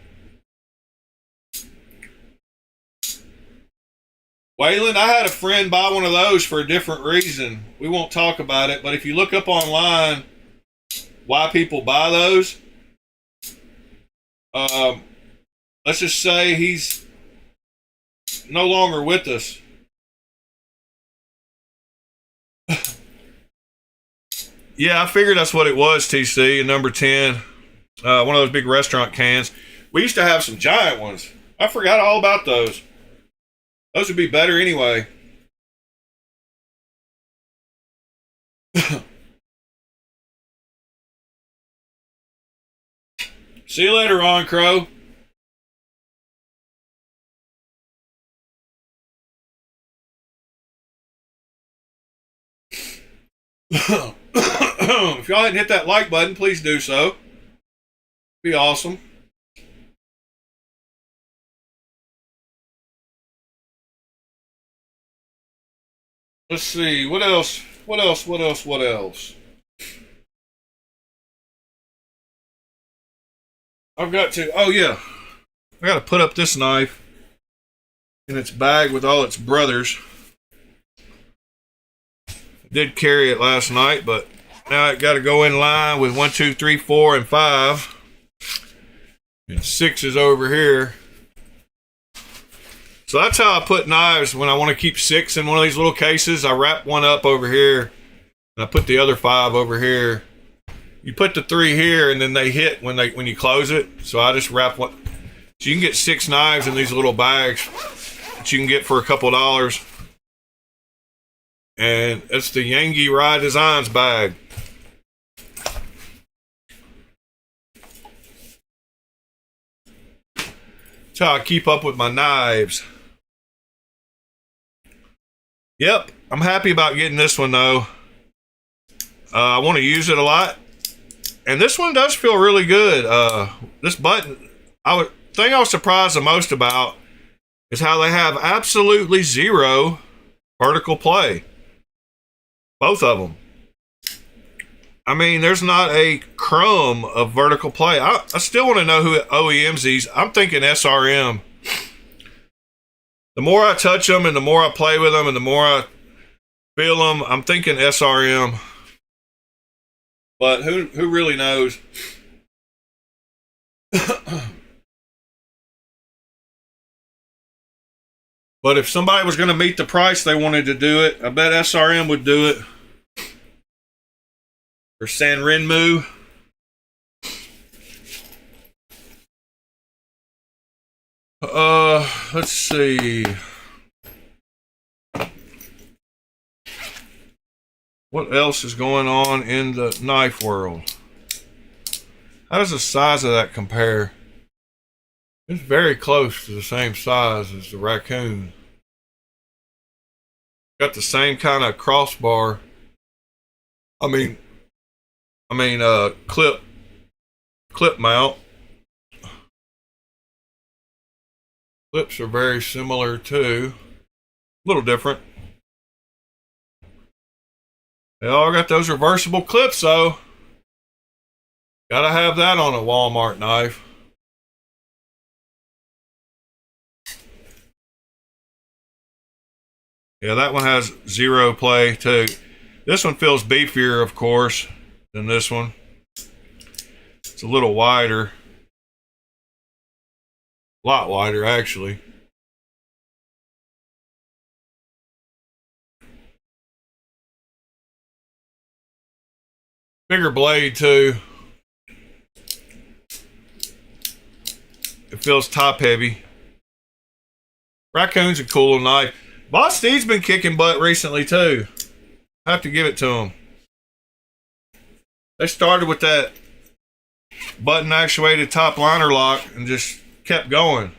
Waylon, I had a friend buy one of those for a different reason. We won't talk about it, but if you look up online why people buy those, let's just say he's is no longer with us. Yeah, I figured that's what it was, TC, and number 10. One of those big restaurant cans. We used to have some giant ones. I forgot all about those. Those would be better anyway. See you later, Ron Crow. If y'all hadn't hit that like button, please do so. Be awesome. Let's see, what else? What else? I've got to, oh yeah. I got to put up this knife in its bag with all its brothers. I did carry it last night, but now it got to go in line with 1, 2, 3, 4, and 5. And 6 is over here. So that's how I put knives when I want to keep 6 in one of these little cases. I wrap one up over here, and I put the other 5 over here. You put the 3 here, and then they hit when you close it. So I just wrap one. So you can get 6 knives in these little bags that you can get for a couple dollars. And it's the Yangi Rye Designs bag. That's how I keep up with my knives. Yep, I'm happy about getting this one though. I want to use it a lot. And this one does feel really good. This button, thing I was surprised the most about is how they have absolutely 0 vertical play. Both of them. I mean, there's not a crumb of vertical play. I still want to know who OEMs these. I'm thinking SRM. The more I touch them and the more I play with them and the more I feel them, I'm thinking SRM. But who really knows? But if somebody was going to meet the price they wanted to do it, I bet SRM would do it. Or Sanrenmu. Let's see. What else is going on in the knife world? How does the size of that compare? It's very close to the same size as the raccoon. Got the same kind of crossbar. Clip mount. Clips are very similar too. A little different. They all got those reversible clips though. Gotta have that on a Walmart knife. Yeah, that one has 0 play too. This one feels beefier, of course, than this one. It's a little wider. A lot wider, actually. Bigger blade, too. It feels top heavy. Raccoon's a cool knife. Boss Steve's been kicking butt recently, too. I have to give it to him. They started with that button actuated top liner lock and just kept going.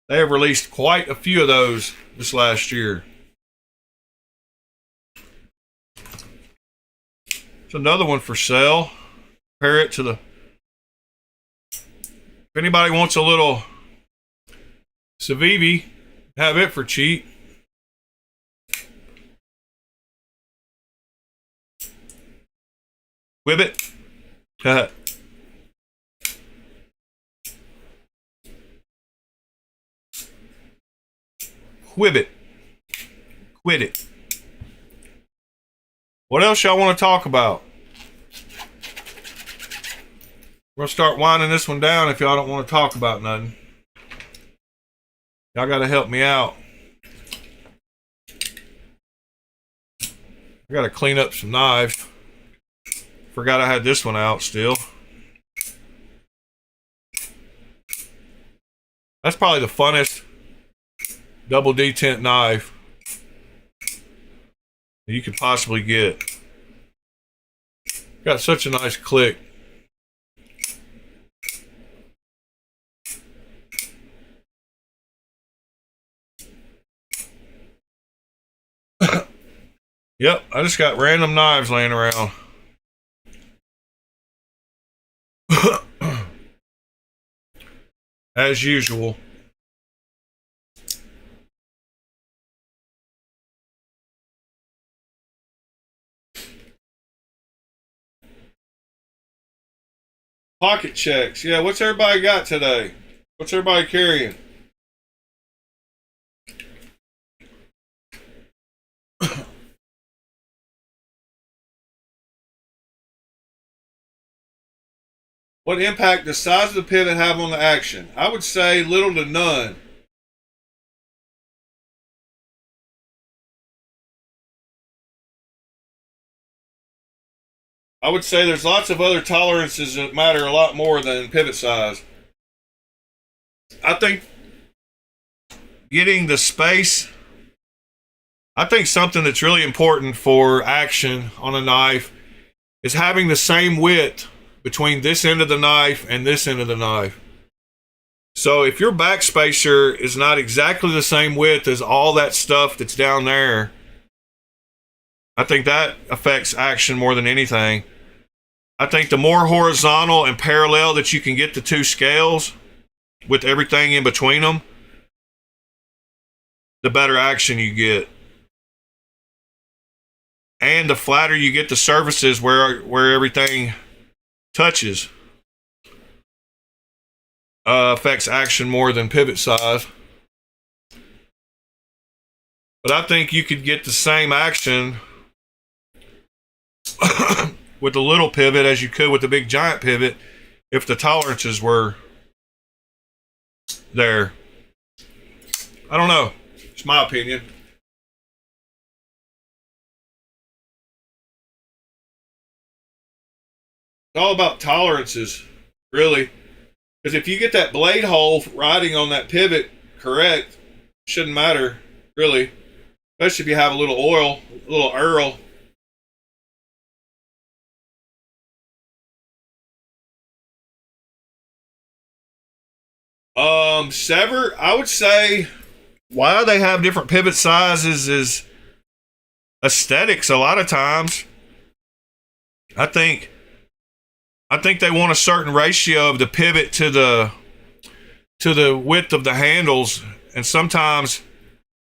They have released quite a few of those this last year. It's another one for sale. Compare it to the... If anybody wants a little Civivi, have it for cheap. Whibbit. Whibbit. Quit it. What else y'all want to talk about? We're going to start winding this one down if y'all don't want to talk about nothing. Y'all got to help me out. I got to clean up some knives. Forgot I had this one out still. That's probably the funnest double detent knife you could possibly get. Got such a nice click. Yep, I just got random knives laying around. As usual. Pocket checks. Yeah, what's everybody got today? What's everybody carrying? What impact does size of the pivot have on the action? I would say little to none. I would say there's lots of other tolerances that matter a lot more than pivot size. I think getting the space, I think something that's really important for action on a knife is having the same width between this end of the knife and this end of the knife. So if your backspacer is not exactly the same width as all that stuff that's down there, I think that affects action more than anything. I think the more horizontal and parallel that you can get the two scales with everything in between them, the better action you get. And the flatter you get the surfaces where everything touches, affects action more than pivot size. But I think you could get the same action with a little pivot as you could with a big giant pivot if the tolerances were there. I don't know. It's my opinion. It's all about tolerances, really. Because if you get that blade hole riding on that pivot correct, shouldn't matter, really. Especially if you have a little oil, a little Earl. Sever, I would say why they have different pivot sizes is aesthetics a lot of times. I think they want a certain ratio of the pivot to the width of the handles, and sometimes,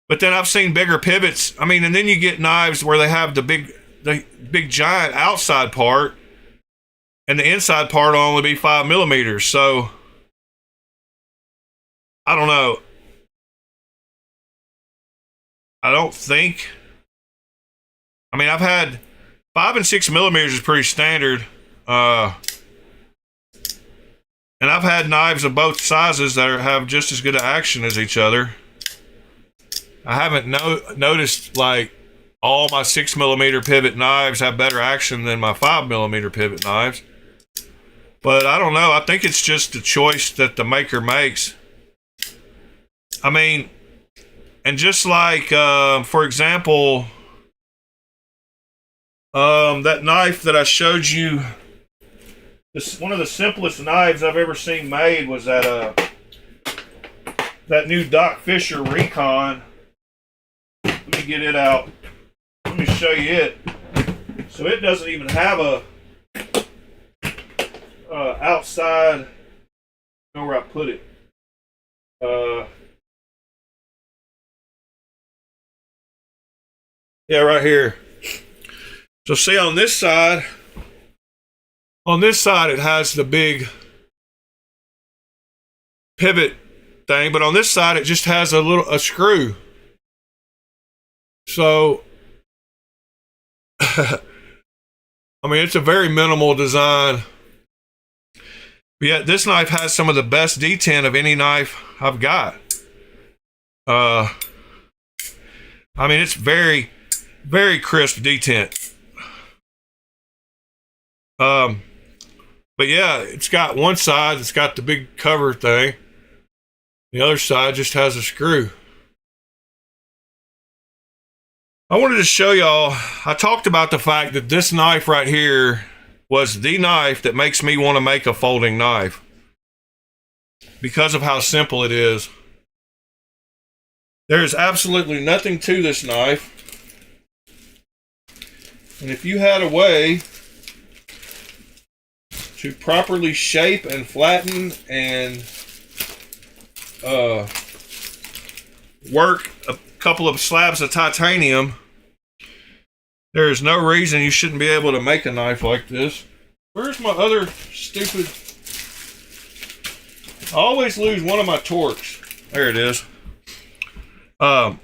but then I've seen bigger pivots. I mean, and then you get knives where they have the big giant outside part, and the inside part will only be 5 millimeters. So I don't know. I don't think. I mean, I've had 5 and 6 millimeters is pretty standard. And I've had knives of both sizes that have just as good an action as each other. I haven't noticed like all my 6 millimeter pivot knives have better action than my 5 millimeter pivot knives. But I don't know. I think it's just the choice that the maker makes. I mean, and just like, for example, that knife that I showed you, one of the simplest knives I've ever seen made was that new Doc Fisher Recon. Let me get it out. Let me show you it. So it doesn't even have a outside. I don't know where I put it. Yeah, right here. So see on this side it has the big pivot thing, but on this side it just has a screw. So I mean, it's a very minimal design. But yet this knife has some of the best detent of any knife I've got. I mean, it's very, very crisp detent. But yeah, it's got one side that's got the big cover thing. The other side just has a screw. I wanted to show y'all, I talked about the fact that this knife right here was the knife that makes me want to make a folding knife because of how simple it is. There is absolutely nothing to this knife. And if you had a way to properly shape and flatten and work a couple of slabs of titanium, there is no reason you shouldn't be able to make a knife like this. Where's my other stupid... I always lose one of my torques. There it is. I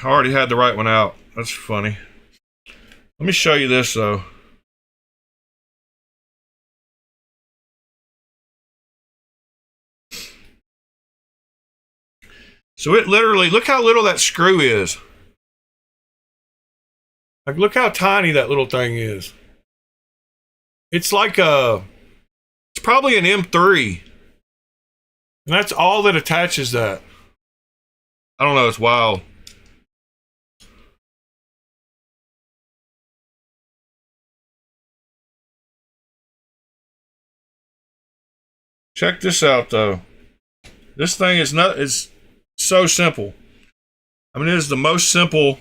already had the right one out. That's funny. Let me show you this though. So it literally, look how little that screw is. Like, look how tiny that little thing is. It's like it's probably an M3. And that's all that attaches that. I don't know, it's wild. Check this out though. This thing is so simple. I mean, it is the most simple.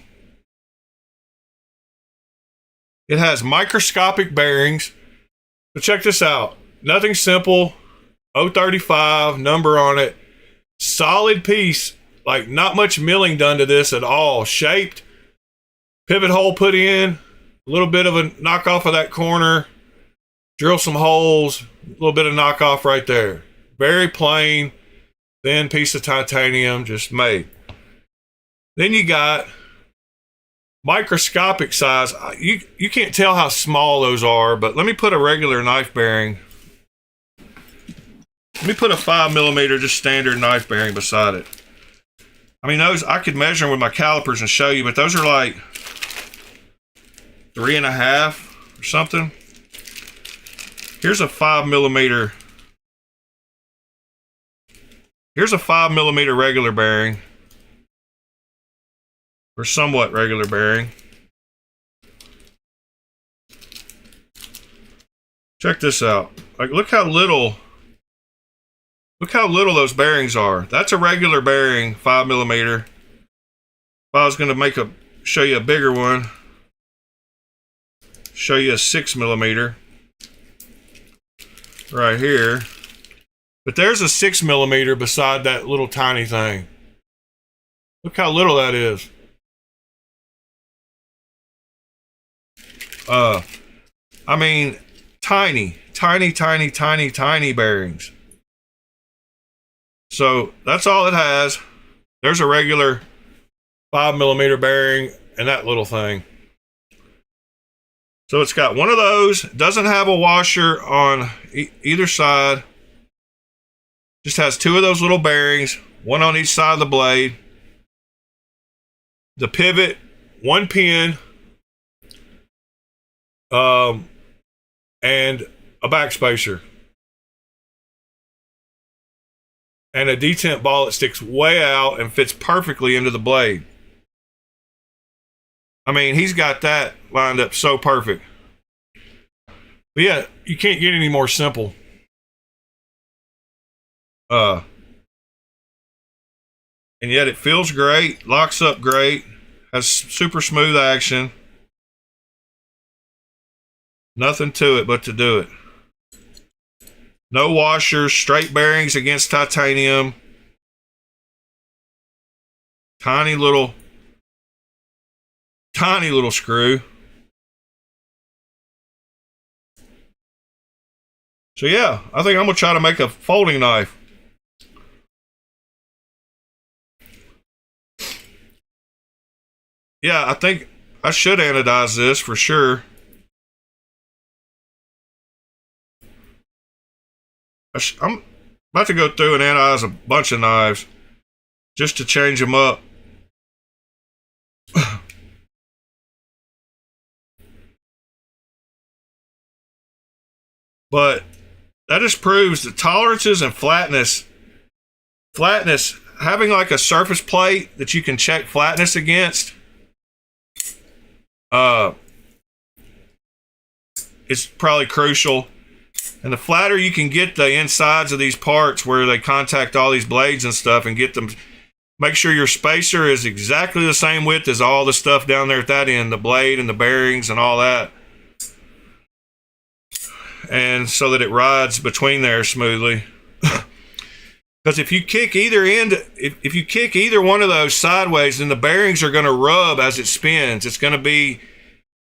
It has microscopic bearings. But check this out. Nothing simple. 035 number on it. Solid piece. Like, not much milling done to this at all. Shaped. Pivot hole put in. A little bit of a knockoff of that corner. Drill some holes. A little bit of knockoff right there. Very plain. Thin piece of titanium just made. Then you got microscopic size. You can't tell how small those are, but let me put a regular knife bearing. Let me put a 5mm just standard knife bearing beside it. I mean, those I could measure them with my calipers and show you, but those are like 3.5 or something. Here's a 5mm. Here's a 5mm regular bearing. Or somewhat regular bearing. Check this out. Like, look how little those bearings are. That's a regular bearing, 5mm. If I was going to show you a bigger one, show you a 6mm right here. But there's a 6mm beside that little tiny thing. Look how little that is. I mean, tiny bearings. So that's all it has. There's a regular 5mm bearing and that little thing. So it's got one of those. Doesn't have a washer on either side. Just has two of those little bearings, one on each side of the blade. The pivot, one pin, and a backspacer. And a detent ball that sticks way out and fits perfectly into the blade. I mean, he's got that lined up so perfect. But yeah, you can't get any more simple. And yet it feels great, locks up great, has super smooth action. Nothing to it but to do it. No washers, straight bearings against titanium. Tiny little screw. So yeah, I think I'm gonna try to make a folding knife. Yeah, I think I should anodize this for sure. I'm about to go through and anodize a bunch of knives. just to change them up. But that just proves the tolerances and flatness, having like a surface plate that you can check flatness against, is probably crucial. And the flatter you can get the insides of these parts where they contact all these blades and stuff and get them, make sure your spacer is exactly the same width as all the stuff down there at that end, the blade and the bearings and all that. And so that it rides between there smoothly. Because if you kick either end, if you kick either one of those sideways, then the bearings are going to rub as it spins. It's going to be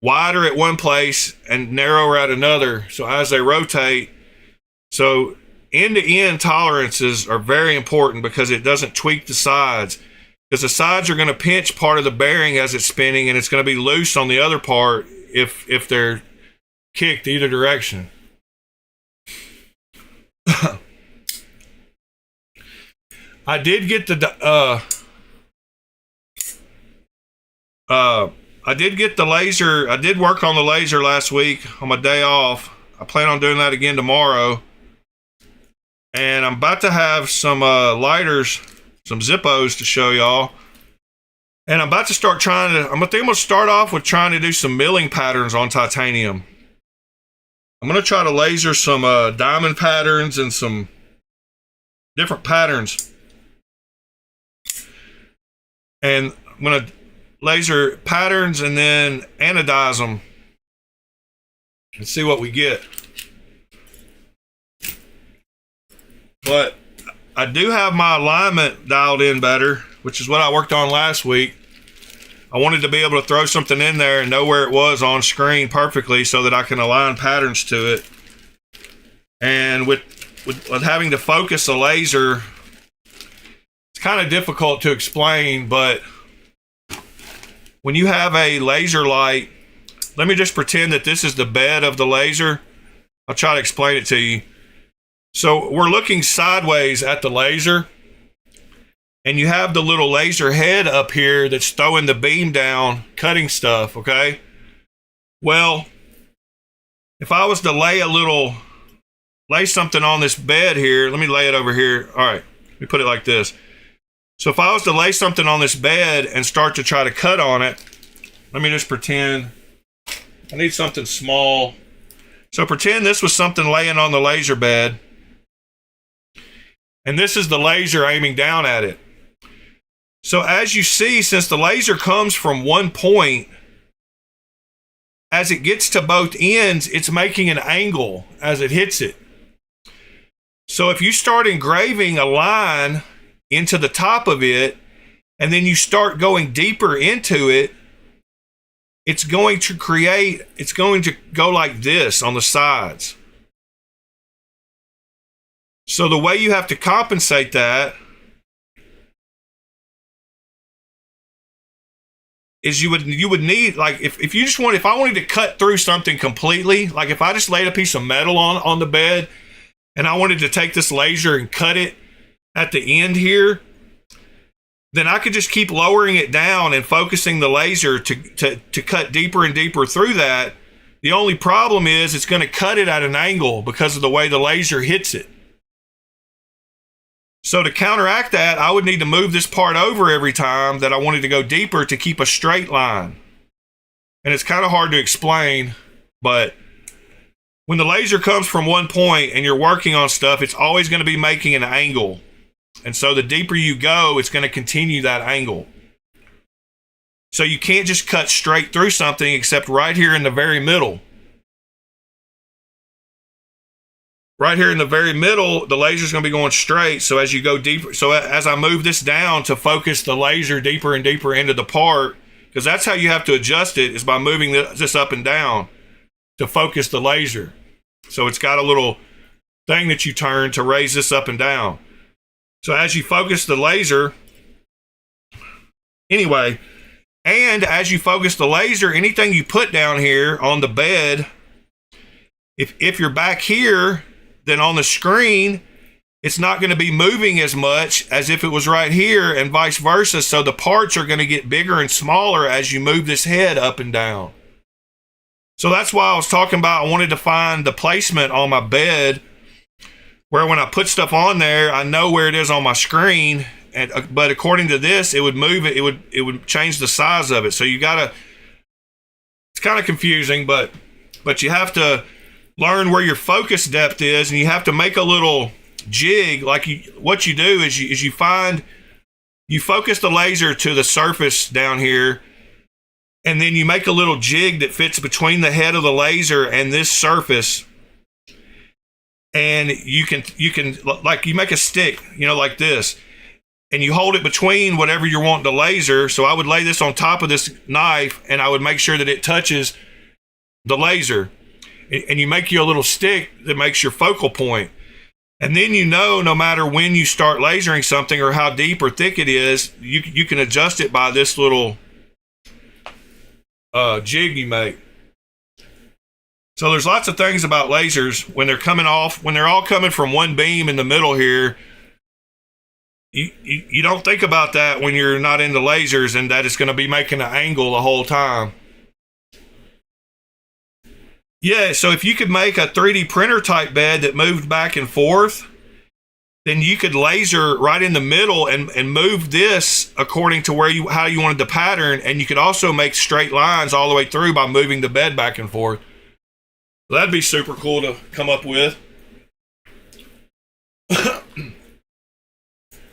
wider at one place and narrower at another. So as they rotate, so end-to-end tolerances are very important because it doesn't tweak the sides. Because the sides are going to pinch part of the bearing as it's spinning, and it's going to be loose on the other part if they're kicked either direction. I did get the laser. I did work on the laser last week on my day off. I plan on doing that again tomorrow. And I'm about to have some lighters, some Zippos to show y'all. And I'm about to start trying to, I'm going to start off with trying to do some milling patterns on titanium. I'm going to try to laser some diamond patterns and some different patterns. And I'm going to laser patterns and then anodize them and see what we get. But I do have my alignment dialed in better, which is what I worked on last week. I wanted to be able to throw something in there and know where it was on screen perfectly so that I can align patterns to it. And with having to focus a laser, it's kind of difficult to explain, but when you have a laser light, let me just pretend that this is the bed of the laser. I'll try to explain it to you. So we're looking sideways at the laser, and you have the little laser head up here that's throwing the beam down, cutting stuff, okay? Well, if I was to lay something on this bed here, let me lay it over here. All right, let me put it like this. So if I was to lay something on this bed and start to try to cut on it, let me just pretend I need something small. So pretend this was something laying on the laser bed, and this is the laser aiming down at it. So as you see, since the laser comes from one point, as it gets to both ends, it's making an angle as it hits it. So if you start engraving a line into the top of it, and then you start going deeper into it, it's going to go like this on the sides. So the way you have to compensate that is you would need, like, if I wanted to cut through something completely, like if I just laid a piece of metal on the bed and I wanted to take this laser and cut it at the end here, then I could just keep lowering it down and focusing the laser to cut deeper and deeper through that. The only problem is it's going to cut it at an angle because of the way the laser hits it. So to counteract that, I would need to move this part over every time that I wanted to go deeper to keep a straight line. And it's kind of hard to explain, but when the laser comes from one point and you're working on stuff, it's always going to be making an angle. And so the deeper you go, it's going to continue that angle. So you can't just cut straight through something except right here in the very middle. Right here in the very middle, the laser is going to be going straight. So as you go deeper, so as I move this down to focus the laser deeper and deeper into the part, because that's how you have to adjust it, is by moving this up and down to focus the laser. So it's got a little thing that you turn to raise this up and down. So as you focus the laser, anyway, and as you focus the laser, anything you put down here on the bed, if you're back here, then on the screen, it's not going to be moving as much as if it was right here, and vice versa. So the parts are going to get bigger and smaller as you move this head up and down. So that's why I was talking about I wanted to find the placement on my bed where when I put stuff on there, I know where it is on my screen. And but according to this, it would move it. It would change the size of it. So you gotta. It's kind of confusing, but you have to learn where your focus depth is, and you have to make a little jig. Like what you do is you focus the laser to the surface down here, and then you make a little jig that fits between the head of the laser and this surface. And you can like you make a stick, like this, and you hold it between whatever you're wanting to laser. So I would lay this on top of this knife, and I would make sure that it touches the laser, and you make you a little stick that makes your focal point. And then no matter when you start lasering something or how deep or thick it is, you can adjust it by this little jig you make. So there's lots of things about lasers when they're coming off, when they're all coming from one beam in the middle here. You don't think about that when you're not into lasers, and that it's going to be making an angle the whole time. Yeah, so if you could make a 3D printer type bed that moved back and forth, then you could laser right in the middle and move this according to how you wanted the pattern, and you could also make straight lines all the way through by moving the bed back and forth. That'd be super cool to come up with.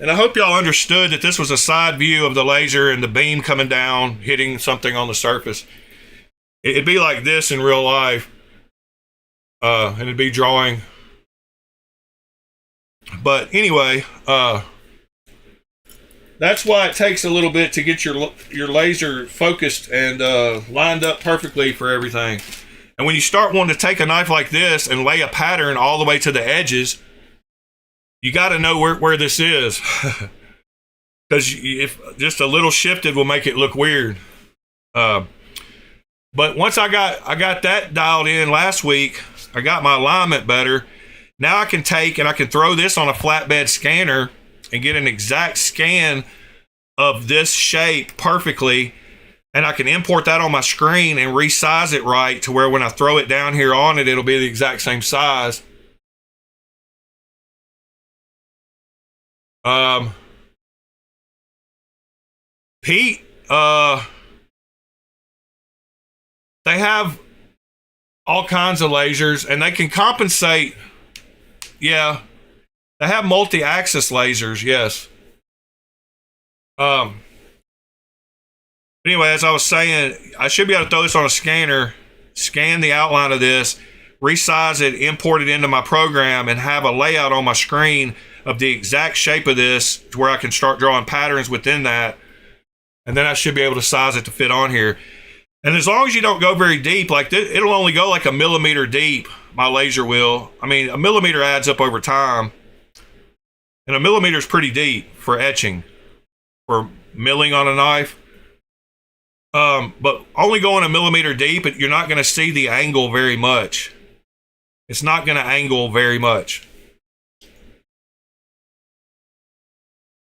And I hope y'all understood that this was a side view of the laser and the beam coming down, hitting something on the surface. It'd be like this in real life. And it'd be drawing. But anyway, that's why it takes a little bit to get your laser focused and lined up perfectly for everything. And when you start wanting to take a knife like this and lay a pattern all the way to the edges, you got to know where this is. Because if just a little shifted will make it look weird. But once I got that dialed in last week, I got my alignment better. Now I can take and I can throw this on a flatbed scanner and get an exact scan of this shape perfectly. And I can import that on my screen and resize it right to where when I throw it down here on it, it'll be the exact same size. Pete, they have all kinds of lasers, and they can compensate. Yeah, they have multi-axis lasers. Yes. Anyway, as I was saying, I should be able to throw this on a scanner, scan the outline of this, resize it, import it into my program, and have a layout on my screen of the exact shape of this to where I can start drawing patterns within that. And then I should be able to size it to fit on here. And as long as you don't go very deep, like this, it'll only go like a millimeter deep, my laser will. I mean, a millimeter adds up over time. And a millimeter is pretty deep for etching, for milling on a knife. But only going a millimeter deep, you're not going to see the angle very much. It's not going to angle very much.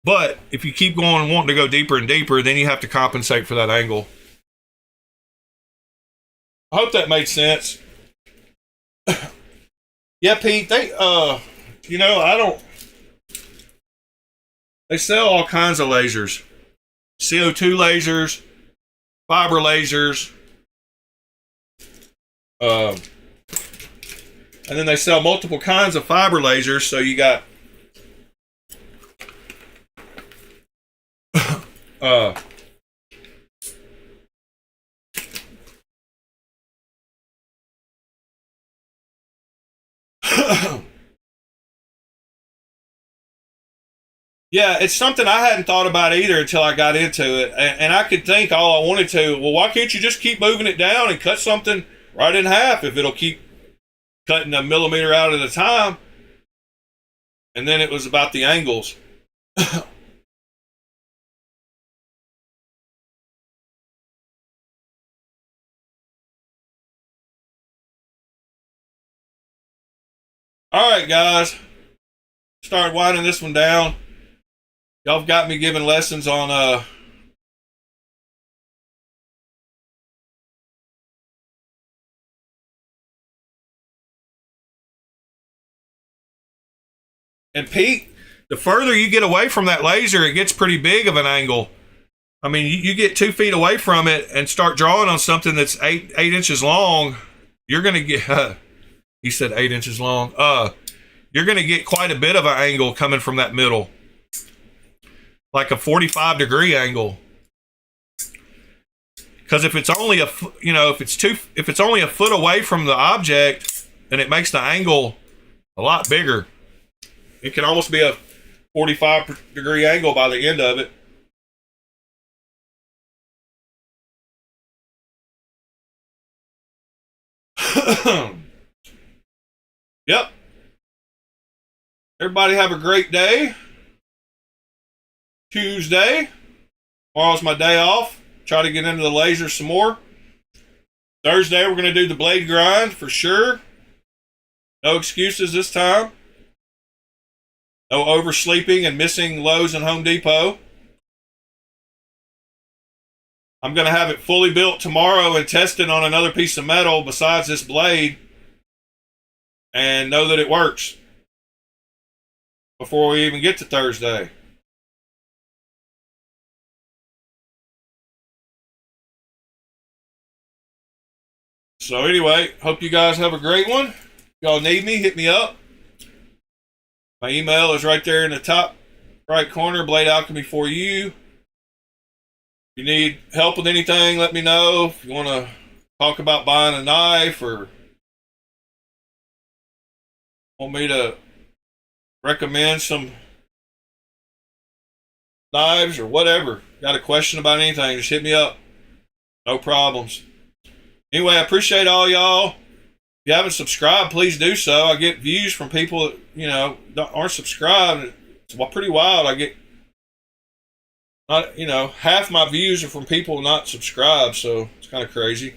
But if you keep going and wanting to go deeper and deeper, then you have to compensate for that angle. I hope that made sense. Yeah, Pete, they sell all kinds of lasers. CO2 lasers, fiber lasers, and then they sell multiple kinds of fiber lasers. So you got yeah, it's something I hadn't thought about either until I got into it. And I could think all I wanted to, well, why can't you just keep moving it down and cut something right in half if it'll keep cutting a millimeter out at a time? And then it was about the angles. All right, guys. started winding this one down. Y'all have got me giving lessons on and Pete, the further you get away from that laser, it gets pretty big of an angle. I mean, you get 2 feet away from it and start drawing on something that's 8 inches long, you're gonna get. He said 8 inches long. You're gonna get quite a bit of an angle coming from that middle, like a 45-degree angle. Because if it's only if it's only a foot away from the object, then it makes the angle a lot bigger. It can almost be a 45-degree angle by the end of it. Yep. Everybody have a great day. Tuesday. Tomorrow's my day off. Try to get into the laser some more. Thursday, we're going to do the blade grind for sure. No excuses this time. No oversleeping and missing Lowe's and Home Depot. I'm going to have it fully built tomorrow and tested on another piece of metal besides this blade and know that it works before we even get to Thursday. So anyway, hope you guys have a great one. If y'all need me, hit me up. My email is right there in the top right corner, Blade Alchemy for you. If you need help with anything, let me know. If you want to talk about buying a knife or want me to recommend some knives or whatever, got a question about anything, just hit me up. No problems. Anyway, I appreciate all y'all. If you haven't subscribed, please do so. I get views from people that, aren't subscribed. It's pretty wild. I get, half my views are from people not subscribed, so it's kind of crazy.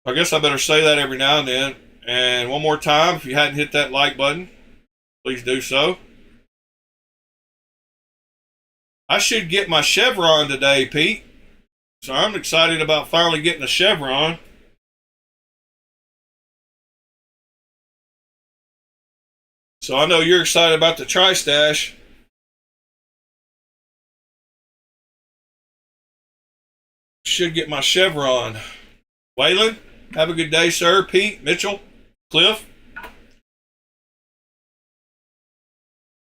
I guess I better say that every now and then. And one more time, if you hadn't hit that like button, please do so. I should get my chevron today, Pete. So I'm excited about finally getting a chevron. So I know you're excited about the Tri-Stash. Should get my chevron. Waylon, have a good day, sir. Pete, Mitchell, Cliff.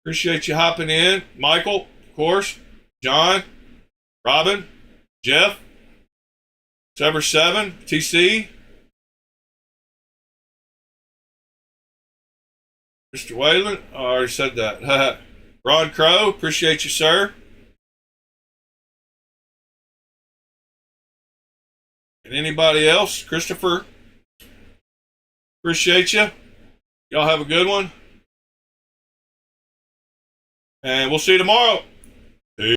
Appreciate you hopping in. Michael, of course. John, Robin, Jeff, Sever 7, TC, Mr. Whalen, I already said that. Ron Crow, appreciate you, sir. And anybody else? Christopher, appreciate you. Y'all have a good one. And we'll see you tomorrow.